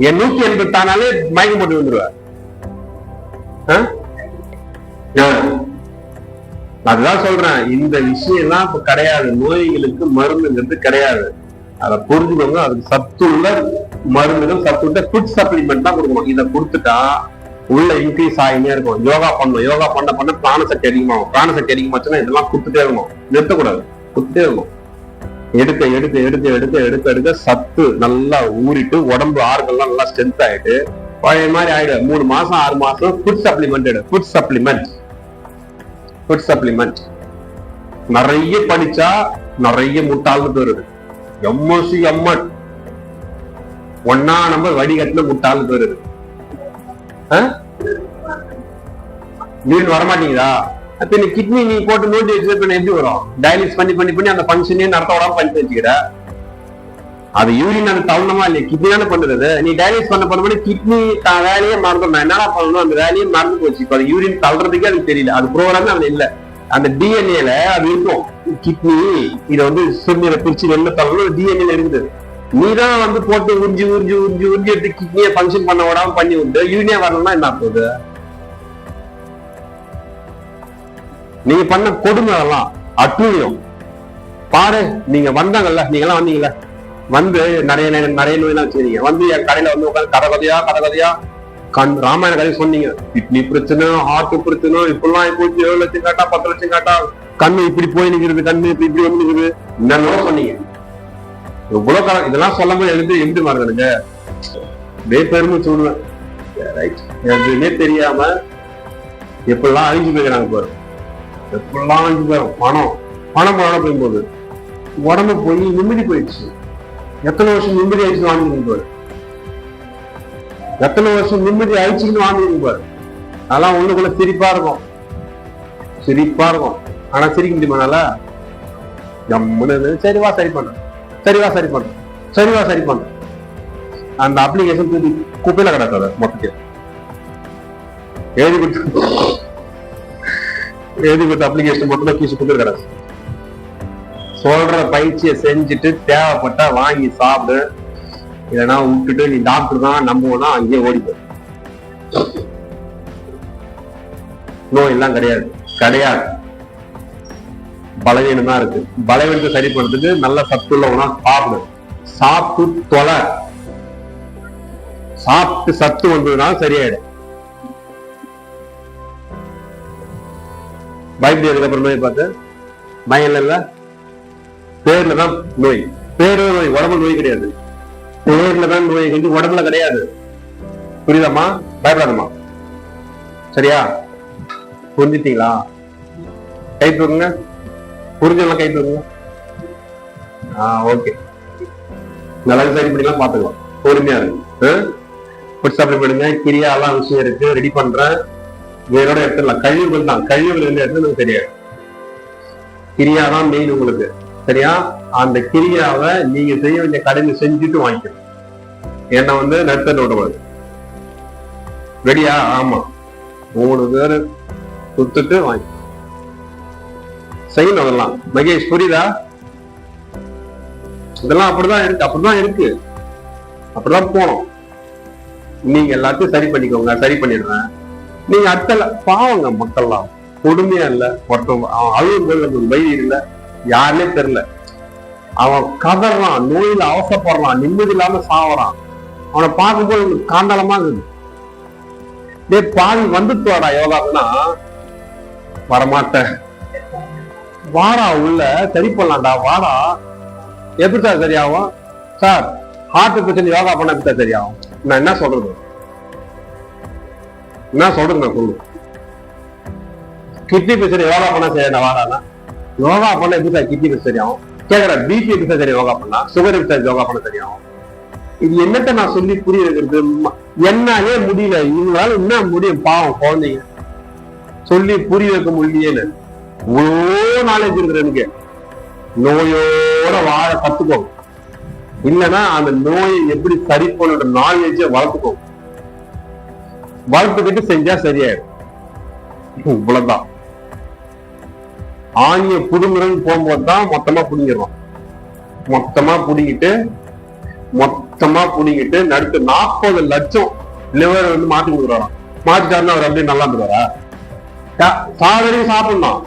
S1: 180 தானாலே மயக்கம் போட்டு வந்துருவ. அதுதான் சொல்றேன், இந்த விஷயம் எல்லாம் இப்ப கிடையாது. நோய்களுக்கு மருந்துங்கிறது கிடையாது. அதை புரிஞ்சுக்கோங்க. அதுக்கு சத்துள்ள மருந்துகள், சத்துள்ள ஃபுட் சப்ளிமெண்ட் தான் கொடுக்கணும். இதை கொடுத்துட்டா உள்ள இன்க்ரீஸ் ஆகினே இருக்கும். யோகா பண்ணணும். யோகா பண்ண பண்ண பிராண சக்தி அதிகமாகும். பிராண சக்தி அதிகமாச்சுன்னா இதெல்லாம் கொடுத்துட்டே இருக்கணும். நிறுத்தக்கூடாது, கொடுத்துட்டே இருக்கணும். எடுக்க எடுக்க எடுக்க எடுக்க எடுக்க எடுக்க சத்து நல்லா ஊறிட்டு உடம்பு ஆறுகள்லாம் நல்லா ஸ்ட்ரென்த் ஆயிட்டு பழைய மாதிரி ஆயிடும். 3 மாசம் 6 மாசம் ஃபுட் சப்ளிமெண்ட் எடு. ஃபுட் சப்ளிமெண்ட் ஃபுட் சப்ளிமெண்ட் நிறைய படிச்சா நிறைய முட்டாள்னு பேருது. எம்எஸ்சி எம்எட் 1ஆம் நம்பர் வடிகட்டின முட்டாள்னு பேருது. நீர் வரமாட்டீங்களா? அப்ப நீ கிட்னி நீ போட்டு நோட்டி வச்சு எப்படி வரும்? டயாலிசிஸ் பண்ணி பண்ணி பண்ணி அந்த ஃபங்க்ஷனே நடத்த விடாம பண்ணி வச்சுக்கிற. அது யூரின் அது தவணமா இல்லையா? கிட்னி தானே பண்ணுறது. நீ டயாலிசிஸ் பண்ண பண்ண கிட்னி வேலையே மறந்துடும். நான் என்னடா பண்ணணும், அந்த வேலையே மறந்து போச்சு. இப்ப அது யூரின் தள்ளுறதுக்கே அதுக்கு தெரியல. அது ப்ரோக்ராம் அது இல்லை. அந்த டிஎன்ஏல அது இருக்கும். கிட்னி இதை சிறுநீரை பிரிச்சு வெளில தள்ளணும். டிஎன்ஏல இருக்குது. நீதான் போட்டு உறிஞ்சி உறிஞ்சி உறிஞ்சி உறிஞ்சி எடுத்து கிட்னியை ஃபங்க்ஷன் பண்ண விடாம பண்ணி விட்டு யூரியா வரணும்னா என்ன போகுது? நீங்க பண்ண கொடுமை அதெல்லாம் அட்டுழியம். பாரு, நீங்க வந்தாங்கல்ல, நீங்க எல்லாம் வந்தீங்கல்ல, நிறைய நிறைய நோயெல்லாம் வச்சிருக்கீங்க. என் கடையில உட்காந்து கதை கதையா ராமாயண கதையை சொன்னீங்க. கிட்னி பிரச்சனை, ஹார்ட் பிரச்சனை, இப்பெல்லாம் போச்சு 7 லட்சம் காட்டா 10 லட்சம் காட்டா, கண்ணு இப்படி போய் நிக்கிறது, கண்ணு இப்படி வந்து நிக்கிறது, என்னென்ன சொன்னீங்க. இவ்வளவு இதெல்லாம் சொல்லும் போது எழுந்து எப்படி மாறுங்க பெருமை சொல்லுவேன். எதுவுமே தெரியாம எப்படிலாம் அழிஞ்சு போய்க்கிறாங்க பாரு. எப்படிலாம் அழிஞ்சு போயிடும். பணம் போகும்போது உடம்பு போய் நிம்மதி போயிடுச்சு. எத்தனை வருஷம் நிம்மதி ஆயிடுச்சு வாங்கிருங்க பாரு. எத்தனை வருஷம் நிம்மதி ஆயிடுச்சுன்னு வாங்கிருங்க பாரு. அதெல்லாம் ஒண்ணுக்குள்ள சிரிப்பா இருக்கும், சிரிப்பா இருக்கும். ஆனா சிரிக்க முடியுமானால சரிவா சரி பண்றேன், சரிவா சரி பண்றேன், சரிவா சரி பண்றேன். அந்த அப்ளிகேஷன் தூக்கி குப்பையில கிடக்காத மொத்தத்தையும் எழுதி கொடுத்த அப்ளிகேஷன் மட்டும் தான் கீழே குப்பையில கிடக்கு. சொல்ற பயிற்சியை செஞ்சுட்டு தேவைப்பட்டா வாங்கி சாப்பிடு. இல்லைன்னா விட்டுட்டு நீ டாக்டர் தான் நம்புவோம்னா அங்கேயே ஓடிப்போ. நோய் எல்லாம் கிடையாது, கிடையாது. பலவீனம் தான் இருக்கு. பலவீனத்தை சரி பண்றதுக்கு நல்ல சத்துள்ள உணவா சாப்பிடு. சாப்பிட்டு தொலை. சாப்பிட்டு சத்து வந்ததுனால சரியாயிடும். பயப்படி அதுக்கப்புறம் நோய் பார்த்து பயம் இல்ல. பேர்ல தான் நோய். பேரு நோய், உடம்புல நோய் கிடையாது. பேர்ல தான் நோய், உடம்புல கிடையாது. புரியுதாமா? பயப்படாதம்மா. சரியா? புரிஞ்சுட்டீங்களா? கை தூக்குங்க. புரிஞ்செல்லாம் கை தூக்குங்க. ஓகே. நல்லா சரி பண்ணிக்கலாம், பாத்துக்கலாம். பொறுமையா இருக்கு. பண்ணுங்க. கிரியா எல்லாம் விஷயம் இருக்கு, ரெடி பண்றேன். வேறோட எடுத்துடலாம். கழிவுகள் தான், கழிவுகள் இருந்து எடுத்து தெரியாது. கிரியா தான் மெயின் உங்களுக்கு. சரியா? அந்த கிரியாவை நீங்க செய்ய வேண்டிய கடமை செஞ்சுட்டு வாங்கிக்கணும். என்ன நடுத்தர விடக்கூடாது. ரெடியா? ஆமா, 3 பேரு கொடுத்துட்டு வாங்கி செய்யணும். அதெல்லாம் மகேஷ் புரியுதா? இதெல்லாம் அப்படிதான் இருக்கு, அப்படிதான் இருக்கு, அப்படிதான் போனோம். நீங்க எல்லாத்தையும் சரி பண்ணிக்கோங்க. சரி பண்ணிடுறேன். நீங்க அடுத்த பாவங்க மக்கள்லாம் கொடுமையா இல்ல. ஒருத்தவங்க அவன் அழுகும்போது வயிறு இல்ல, யாருன்னே தெரியல. அவன் கதறான், நோயில அவசப்படுறான், நிம்மதி இல்லாம சாவறான். அவனை பார்க்கும்போது காண்டலமா இருக்குது. பாதி வந்துட்டுவாடா யோகாக்குன்னா வரமாட்டேன். வாடா உள்ள சரி பண்ணலாம்டா, வாடா. எப்படி சார் சரியாகும்? சார் ஹார்ட் பிரச்சனை யோகா பண்ண எப்படி சார் சரியாகும்? நான் என்ன சொல்றது? நான் சொல்லு. கிட்னி பிரச்சனை யோகா பண்ணா சரியா? வாடானா யோகா பண்ண எப்படி சார் கிட்னி பிரச்சனை சரியாகும்? கேக்குற பிபி எப்படி சார் யோகா பண்ணா, சுகர் எப்படி சார் யோகா பண்ண சரியாகும்? இது என்னத்த நான் சொல்லி புரிய வைக்கிறது? என்னாலே முடியல. இவங்களால என்ன முடியும்? பாவம் குழந்தைங்க சொல்லி புரிய வைக்க முடியல. இவ்வளோ நாலேஜ் இருக்கிற எனக்கு நோயோட வாழ கத்துக்கோங்க. இல்லைன்னா அந்த நோயை எப்படி சரி பண்ண நாலேஜ வளர்த்துக்கோங்க. வளர்த்துக்கிட்டு செஞ்சா சரியாயிடும். இவ்வளவுதான். ஆணிய புடுங்குறன்னு போகும்போது தான் மொத்தமா புடுங்கிடுவான். மொத்தமா புடிங்கிட்டு நடுத்து 40 லட்சம் லிவர் வந்து மாத்தி கொடுக்குறாராம். மாத்திட்டாருன்னா அவர் அப்படியே நல்லா இருந்துவாரா? சாதனையும் சாப்பிடணும்.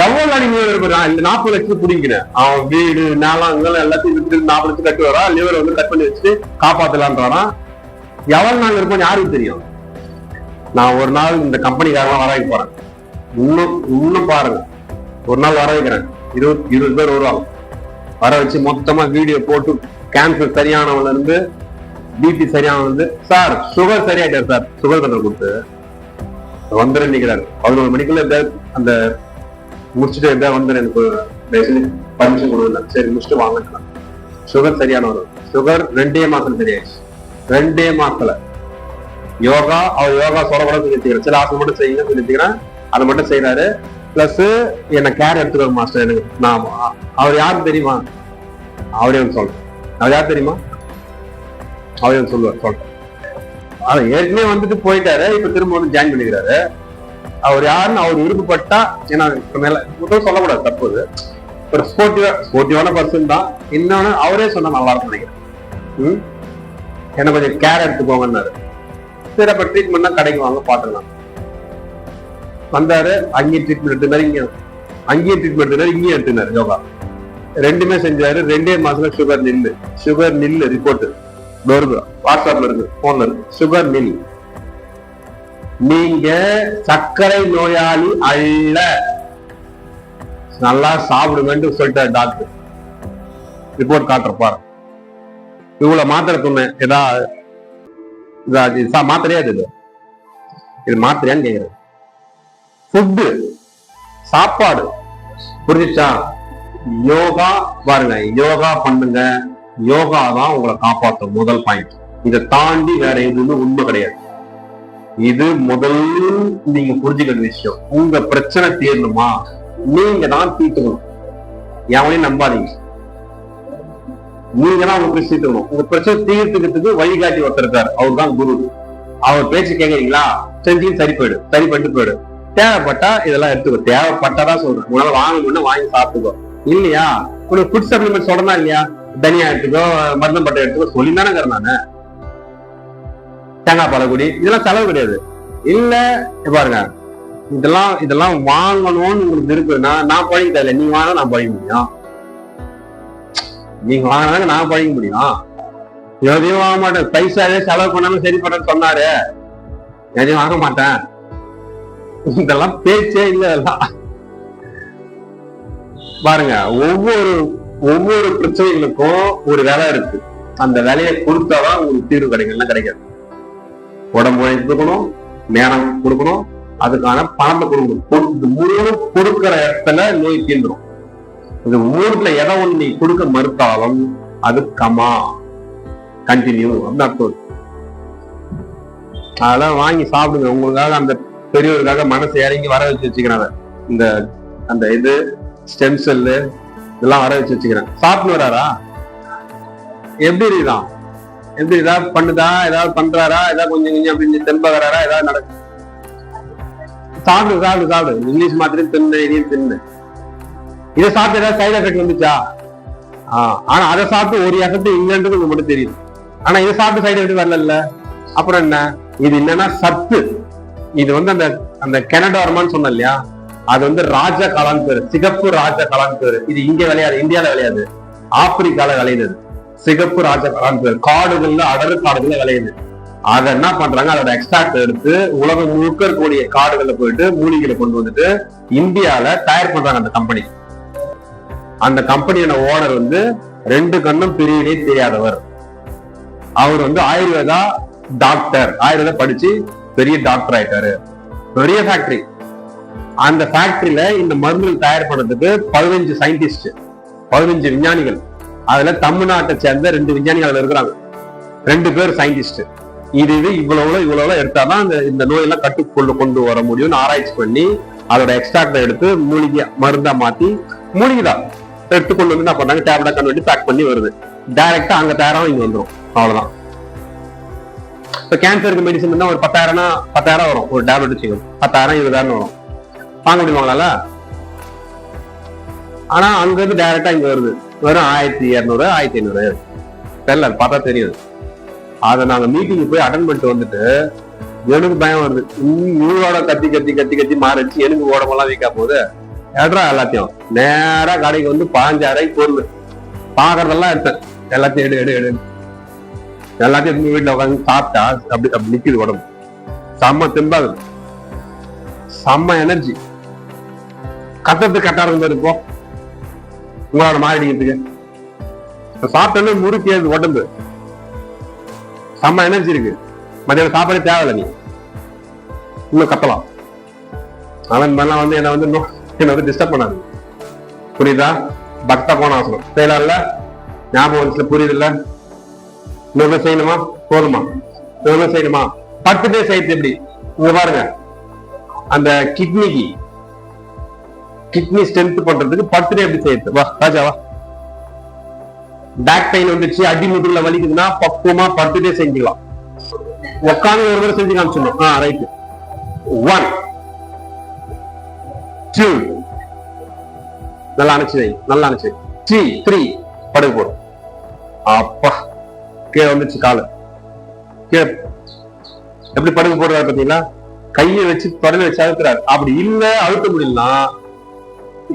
S1: எவ்வளவு நீங்க இருப்பான் இந்த 40 லட்சம் புடிங்கிறேன். அவன் வீடு நிலம் எல்லாத்தையும் விட்டு 40 லட்சம் கட்டு வரா. லிவர் வந்து கட் பண்ணி வச்சுட்டு காப்பாத்தலான்றான். எவ்வளவு நாள் இருப்போம் யாருக்கு தெரியும்? நான் ஒரு நாள் இந்த கம்பெனிக்காரலாம் வர வைக்க போறேன். இன்னும் பாருங்க, ஒரு நாள் வர வைக்கிறேன். 20 பேர் வருவாங்க. வர வச்சு மொத்தமா வீடியோ போட்டு கேன்சர் சரியானவன்ல இருந்து பிபி சரியானவன் சார் சுகர் சரியாயிட்டார் சார், சுகர் கண்ட்ரோல் கொடுத்து வந்துடும் நிக்கிறாரு. 11 மணிக்குள்ள அந்த முடிச்சுட்டு வந்துடும், எனக்கு பர்மிஷன் கொடுக்கல. சரி முடிச்சுட்டு வாங்கிக்கலாம். சுகர் சரியானவர். சுகர் 2 மாசம் சரியாயிடுச்சு. 2 மாசத்துல யோகா, அவர் யோகா சொல்லக்கூட சொல்லிக்கிறேன். சில ஆசை மட்டும் செய்யுங்க சொல்லிக்கிறேன். அதை மட்டும் செய்யறாரு. பிளஸ் என்ன கேர் எடுத்துக்கிற மாஸ்டர் எனக்கு. நான் அவர் யாரும் தெரியுமா? அவரே சொல்றேன். அவர் யார் தெரியுமா? அவரே சொல்லுவார். சொல்றேன். ஆனா ஏற்கனவே வந்துட்டு போயிட்டாரு. இப்ப திரும்ப வந்து ஜாயின் பண்ணிக்கிறாரு. அவர் யாருன்னு அவர் விருப்பப்பட்டா, ஏன்னா முதல் சொல்லக்கூடாது தற்போது ஒரு ஸ்போர்ட்டிவான பர்சன் தான். இன்னொன்னு அவரே சொன்னா நல்லா இருக்கும் நினைக்கிறேன். என்ன கொஞ்சம் கேர் எடுத்துக்கோங்கன்னாரு. சரி அப்ப ட்ரீட்மெண்ட்னா கடைக்கு வாங்க பாத்துக்கலாம். வந்தாரு. அங்கேயும் ட்ரீட்மெண்ட் எடுத்துனாரு, அங்கேயும் ட்ரீட்மெண்ட் எடுத்துனாரு, இங்கேயும் எடுத்துனாரு யோகா. 2மே செஞ்சாரு. 2 மாசத்துல சுகர் நில்லு ரிப்போர்ட் வருது. வாட்ஸ்அப்ல இருக்கு, போன்ல இருக்கு. சுகர் நில். நீங்க சர்க்கரை நோயாளி அல்ல, நல்லா சாப்பிடுங்கன்னு சொல்லிட்டாரு டாக்டர். ரிப்போர்ட் காட்டுற பாரு. இவ்வளவு மாத்திரை சொன்னேன். ஏதாவது மாத்திரையா இது மாத்திரையான்னு கேக்குறேன். ஃபுட்டு சாப்பாடு புரிஞ்சுச்சா? யோகா பாருங்க, யோகா பண்ணுங்க. யோகா தான் உங்களை காப்பாற்றும் முதல் பாயிண்ட். இதை தாண்டி வேற எதுவுமே உண்மை கிடையாது. இது முதல் நீங்க புரிஞ்சுக்கிற விஷயம். உங்க பிரச்சனை தீரணுமா நீங்க தான் தீர்த்துக்கணும். எவனையும் நம்பாதீங்க. நீங்க தான் உங்க பிரச்சனை தீர்க்கணும். உங்க பிரச்சனை தீர்த்துக்கிறதுக்கு வழிகாட்டி ஒருத்தர் இருக்காரு. அவர் தான் குரு. அவர் பேச்சு கேக்குறீங்களா? செஞ்சு சரி பண்ணிட்டு போயிடு. தேவைப்பட்டா இதெல்லாம் எடுத்துக்கோ. தேவைப்பட்டாதான் சொல்றேன். உங்களால வாங்கணும்னா வாங்கி சாப்பிட்டுக்கோ. இல்லையா உனக்கு ஃபுட் சப்ளிமெண்ட் சொல்றதா இல்லையா? தனியா எடுத்துக்கோ, மருந்தம் பட்டை எடுத்துக்கோ சொல்லி தானே நானு. தேங்காய் பாலக்குடி இதெல்லாம் செலவு கிடையாது. இல்ல பாருங்க, இதெல்லாம் வாங்கணும்னு உங்களுக்கு இருக்குன்னா நான் பழகி தரல. நீங்க வாங்க நான் பழக முடியும். நீங்க வாங்கினாங்க நான் பழக முடியும். எதையும் வாங்க மாட்டேன். பைசாவே செலவு பண்ணாலும் சரி பண்ணு சொன்னாரு. எதையும் வாங்க மாட்டேன். இதெல்லாம் பேச்சே இல்ல. பாருங்க, ஒவ்வொரு பிரச்சனைகளுக்கும் ஒரு விலை இருக்கு. அந்த விலையை கொடுத்தாதான் உங்களுக்கு தீர்வு கிடைக்கும். கிடைக்காது. உடம்பு கொடுக்கணும், நேரம் கொடுக்கணும், அதுக்கான பணத்தை கொடுக்கணும். இது மூணு கொடுக்கிற இடத்துல நோய் தீர்ந்துடும். இது மூணுல எதை ஒண்ணு நீ கொடுக்க மறுத்தாலும் அது கமா கண்டினியூ அப்படின்னு அர்த்தம். அதெல்லாம் வாங்கி சாப்பிடுங்க. உங்களுக்காக அந்த பெரியவருக்காக மனசு இறங்கி வர வச்சு வச்சுக்கிறாங்க. அந்த இது ஸ்டெம் செல்லு இதெல்லாம் வர வச்சு வச்சுக்கிறேன். சாப்பிட்டு வராரா? எப்படி இருக்குதான்? எப்படி ஏதாவது பண்ணுதா? ஏதாவது பண்றாரா? ஏதாவது கொஞ்சம் அப்படின்னு தென்பா வராரா? ஏதாவது நடக்கும். சாப்பிடு. இங்கிலீஷ் மாத்திரை தின்னு. இதை சாப்பிட்டு ஏதாவது சைடு எஃபெக்ட் வந்துச்சா? ஆனா அதை சாப்பிட்டு ஒரு எஃபெக்ட் இல்லைன்றது உங்களுக்கு மட்டும் தெரியும். ஆனா இதை சாப்பிட்டு சைடு எஃபெக்ட் வரல. அப்புறம் என்ன? இது என்னன்னா சத்து. இது அந்த கெனடார்மான்னு சொன்ன இல்லையா, அது ராஜ காளான் பேரு. சிகப்பு ராஜ காளான் பேரு. இது இங்க விளையாது, இந்தியால விளையாது, ஆப்பிரிக்கால விளையுது. சிகப்பு ராஜ காளான் பேரு. காடுகள்ல அடர் காடுகள்ல விளையுது. அதை என்ன பண்றாங்க, அதோட எக்ஸ்ட்ராக்ட் எடுத்து உலகம் முழுக்க இருக்கக்கூடிய காடுகள்ல போயிட்டு மூலிகைகளை கொண்டு வந்துட்டு இந்தியால தயார் பண்றாங்க அந்த கம்பெனி. அந்த கம்பெனியோட ஓனர் 2 கண்ணும் பிரிவிலே தெரியாதவர். அவர் ஆயுர்வேதா டாக்டர். ஆயுர்வேதா படிச்சு பெரிய டாக்டர் ஆயிட்டாரு. பெரிய ஃபேக்டரி. அந்த ஃபேக்டரியில இந்த மருந்துகள் தயார் பண்றதுக்கு 15 சயின்டிஸ்ட், 15 விஞ்ஞானிகள். அதுல தமிழ்நாட்டை சேர்ந்த 2 விஞ்ஞானிகள் இருக்கிறாங்க. 2 பேர் சயின்டிஸ்ட். இது இவ்வளவு எடுத்தாதான் இந்த நோயெல்லாம் கட்டுக்குள்ள கொண்டு வர முடியும்னு ஆராய்ச்சி பண்ணி அதோட எக்ஸ்ட்ராக்ட எடுத்து மூலிகை மருந்தா மாத்தி மூலிகைதான் எடுத்து கொண்டு என்ன பண்றாங்க, டேப்லெட்டா கன்வெர்ட் பேக் பண்ணி வருது. டைரக்டா அங்க தயாராக இங்க வந்துடும். அவ்வளவுதான். இப்ப கேன்சருக்கு மெடிசன் ஒரு 10,000 வரும். ஒரு டேப்லெட் வச்சுக்கணும். 10,000 20,000 வரும். வாங்க முடியுமாங்களால? ஆனா அங்க இருந்து டைரக்டா இங்க வருது, வெறும் 1200 1500 தெரியல, பார்த்தா தெரியுது. அதை நாங்க மீட்டிங் போய் அட்டன் பண்ணிட்டு வந்துட்டு எனக்கு பயம் வருது, இவரோட கத்தி கத்தி கத்தி கத்தி மாறிடுச்சு, எனக்கு ஓடமெல்லாம் வைக்க போகுது. ஏட்ரா எல்லாத்தையும் நேரா கடைக்கு வந்து 15,000 பொருள் பாக்குறதெல்லாம் எடுத்தேன், எல்லாத்தையும் எடு எடு எடு எல்லாத்தையும் வீட்டுல உட்காந்து சாப்பிட்டா அப்படி அப்படி நிக்குது உடம்பு. செம்ம தெம்பாது, செம்ம எனர்ஜி. கத்தத்துக்கு கரெக்டா இருக்கும் இப்போ உங்களோட மாறிடுங்கிறதுக்கு சாப்பிட்டோன்னு முறுக்கியது உடம்பு, செம்ம எனர்ஜி இருக்கு. மத்தியானம் சாப்பாடு தேவையில்லை, நீ இன்னும் கத்தலாம். அவன் வந்து என்ன வந்து டிஸ்டர்ப் பண்ணாது, புரியுதா? பக்த கோணாசனம் செய்யலாம்ல, ஞாபகம் புரியுது இல்ல? இன்னொரு செய்யணுமா? போதுமா? இன்னொரு செய்யணுமா? 10 பேர் செய்யுது. எப்படி இங்க பாருங்க, அந்த கிட்னி ஸ்ட்ரென்த் பண்றதுக்கு 10 டே எப்படி செய்யுது? வா ராஜாவா. பேக் பெயின் வந்துச்சு, அடி முதுகுல வலிக்குதுன்னா பக்குவமா 10 டே செஞ்சுக்கலாம். உட்காந்து ஒரு தடவை செஞ்சு காமிச்சிடணும். ரைட். 1 2 நல்லா அணைச்சு, நல்லா அணைச்சு. 3 படுகு போடும். அப்பா கீழே வந்துச்சு காலு. கீழே எப்படி படுகு போடுறாரு பாத்தீங்களா? கையை வச்சு படுக வச்சு அழுத்துறாரு. அப்படி இல்ல அழுத்த முடியலன்னா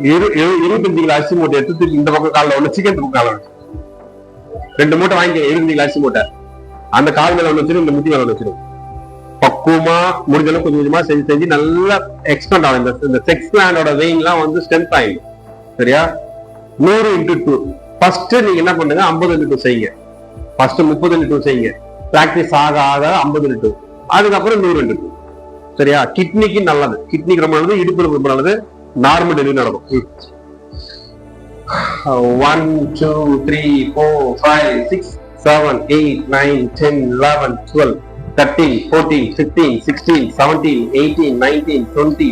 S1: 25 கிலோ அரிசி மூட்டை எடுத்து இந்த பக்கம் காலில் ஒண்ணு, சிக்கன் பக்கம் கால 2 மூட்டை வாங்கி 25 கிலோ அரிசி மூட்டை அந்த கால் மேல ஒண்ணு வச்சிடும், இந்த முட்டி மேல ஒண்ணு வச்சிடும். பக்குவமா முடிஞ்சளவு கொஞ்சம் கொஞ்சமா செஞ்சு செஞ்சு நல்லா எக்ஸ்பெண்ட் ஆகும். இந்த செக்ஸ் கிளாண்டோட வெயின் எல்லாம் வந்து ஸ்ட்ரென்த் ஆயிடும். சரியா? 100 × 2. ஃபர்ஸ்ட் நீங்க என்ன பண்ணுங்க, 50 × 2 செய்யுங்க. ஃபர்ஸ்ட் 30 × 2 செய்யுங்க. பிராக்டிஸ் ஆக ஆக 50 × 2, அதுக்கப்புறம் 100 × 2. சரியா? கிட்னிக்கு நல்லது, கிட்னிக்கு ரொம்ப நல்லது, இடுப்பு ரொம்ப நல்லது. நார்மல் டெலிவரி நடக்கும். 1 2 3 4 5 6 7 8 9 10 11 12 13 14 15 16 17 18 19 20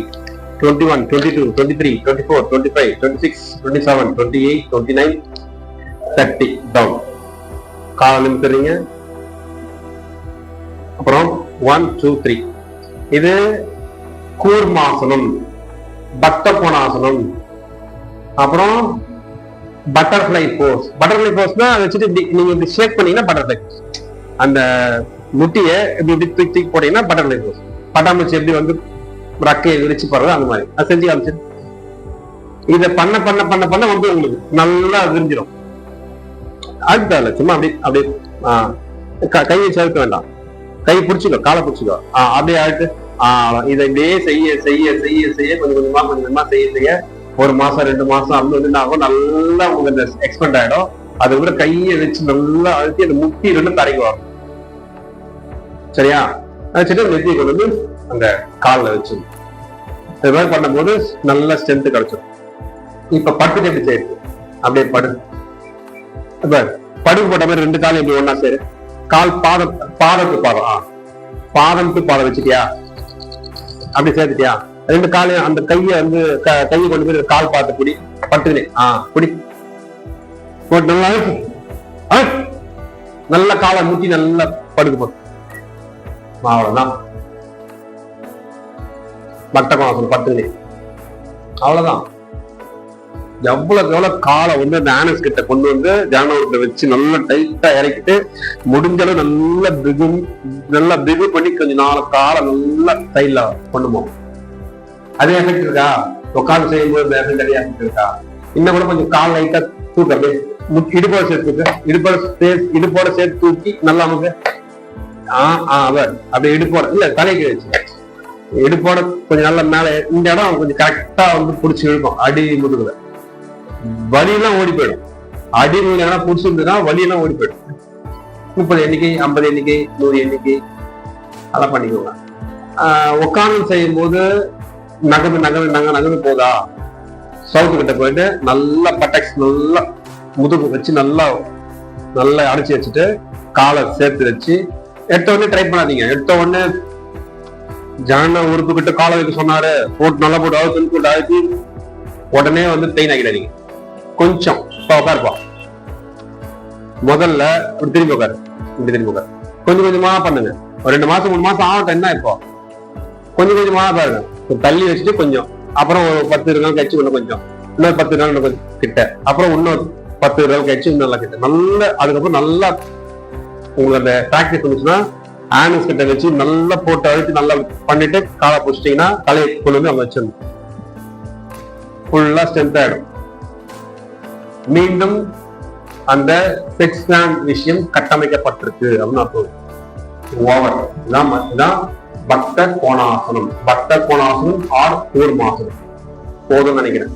S1: 21 22 23 24 25 26 27 28 29 30 டவுன். காலை நிமித்துறீங்க. அப்புறம் 1 2 3. இது கூர்மாசனம், பக்த கோணாசனம். அப்புறம் பட்டர்ஃபிளை போஸ். பட்டர்ஃபிளை போஸ்னா அதை வச்சுட்டு நீங்க இப்படி ஷேக் பண்ணீங்கன்னா பட்டர்ஃபிளை. அந்த முட்டிய இப்படி தூக்கி போட்டீங்கன்னா பட்டர்ஃபிளை போஸ். பட்டாம்பூச்சி எப்படி வந்து ரக்கையை விரிச்சு போடுறது அந்த மாதிரி அது செஞ்சு காமிச்சு. இதை பண்ண பண்ண பண்ண பண்ண வந்து உங்களுக்கு நல்லா விரிஞ்சிடும். அதுதான் சும்மா அப்படி அப்படியே கையை சேர்க்க வேண்டாம், கை பிடிச்சிக்கோ, காலை பிடிச்சிக்கோ. அப்படியே ஆயிட்டு இதை இப்படியே செய்ய செய்ய செய்ய செய்ய கொஞ்சம் கொஞ்சமா செய்ய செய்ய 1 மாசம் 2 மாசம் அப்படி வந்து ஆகும். நல்லா உங்களுக்கு எக்ஸ்பெண்ட் ஆயிடும். அது கூட கையை வச்சு நல்லா அழுத்தி அந்த முட்டி 2 தரைக்கு வரும். சரியா? வச்சுட்டு நெத்தியை கொண்டு வந்து அந்த காலில் வச்சு இது மாதிரி பண்ணும்போது நல்ல ஸ்ட்ரென்த் கிடைச்சிடும். இப்ப படுத்து எப்படி செய்யுது? அப்படியே படுகு போட்ட மாதிரி 2 காலம் எப்படி ஒன்னா சேரு. கால் பாதம் டு பாதம் வச்சுட்டியா? அப்படி சேர்த்துட்டியா? 2 காலையும் அந்த கையை வந்து கையை கொண்டு போய் கால் பார்த்து பிடி, பட்டுனே பிடி போட்டு நல்லா நல்ல காலை முட்டி நல்லா படுக்கு போட்டு. அவ்வளவுதான். பட்ட கோணம் பட்டுனே, அவ்வளவுதான். எவ்வளவு காலை வந்து அந்த ஆனஸ் கிட்ட கொண்டு வந்து ஜனவரத்தை வச்சு நல்லா டைட்டா இறக்கிட்டு முடிஞ்சளவு நல்லா பிகு பண்ணி கொஞ்சம் 4 காலை நல்லா சைட்ல கொண்டு போகும். அதே எஃபெக்ட் இருக்கா? உட்காந்து செய்யும்போது இந்த எஃபெக்ட் அதே எஃபெக்ட் இருக்கா? இன்னும் கூட கொஞ்சம் கால் லைட்டா தூக்க, அப்படியே இடுப்போட சேர்த்து இடுப்போட சேர்த்து தூக்கி நல்லா நமக்கு அப்படியே இடுப்போட இல்ல தலைக்கு வச்சு இடுப்போட கொஞ்சம் நல்லா மேல இந்த இடம் கொஞ்சம் கரெக்டா வந்து பிடிச்சி இழுக்கும். அடி முதுகுல வலியெல்லாம் ஓடி போயிடும். அடி முதுகுல பிடிச்சிருந்ததுன்னா வலியெல்லாம் ஓடி போயிடும். 30 எண்ணிக்கை 50 எண்ணிக்கை 100 எண்ணிக்கை அதெல்லாம் பண்ணிக்கோங்க. உட்காந்து செய்யும் போது நகர்ந்து போதா சவுத்து கிட்ட போயிட்டு நல்லா பட்டக்ஸ் நல்லா முதுகு வச்சு நல்லா அடைச்சி வச்சுட்டு காலை சேர்த்து வச்சு எடுத்த உடனே ட்ரை பண்ணாதீங்க. எடுத்த உடனே ஜன உறுப்பு கிட்ட காலை வைக்க சொன்னாரு, போட்டு நல்லா போட்டு அழுத்தி உடனே வந்து பெயின் ஆகிடாதீங்க. கொஞ்சம் உட்காருப்பா. முதல்ல இப்படி திரும்பி உட்காரு, கொஞ்சம் கொஞ்சமா பண்ணுங்க. ஒரு 2 மாசம் 3 மாசம் ஆகட்டும். என்ன இப்போ கொஞ்சம் கொஞ்சமா பாருங்க. தள்ளி வச்சுட்டு கொஞ்சம், அப்புறம் ஒரு 10 இருக்காங்க கட்சி பண்ண கொஞ்சம் இன்னொரு 10 நாள் இன்னும் கிட்ட, அப்புறம் இன்னொரு 10 நாள் கழிச்சு இன்னும் நல்லா கிட்ட, நல்ல அதுக்கப்புறம் நல்லா உங்களுக்கு அந்த பிராக்டிஸ் இருந்துச்சுன்னா ஆனஸ் கிட்ட வச்சு நல்லா போட்டு அழுத்தி நல்லா பண்ணிட்டு காலை பிடிச்சிட்டீங்கன்னா தலையை கொண்டு வந்து அவங்க வச்சிடணும். ஃபுல்லா ஸ்ட்ரென்த் ஆயிடும். மீண்டும் அந்த செக்ஸ் கிளாண்ட் விஷயம் கட்டமைக்கப்பட்டிருக்கு அப்படின்னு அர்த்தம். ஓவர் இதான் பக்த கோணாசனம். பக்த கோணாசனம் ஆர் கூர்மாசனம் போதும்னு நினைக்கிறேன்.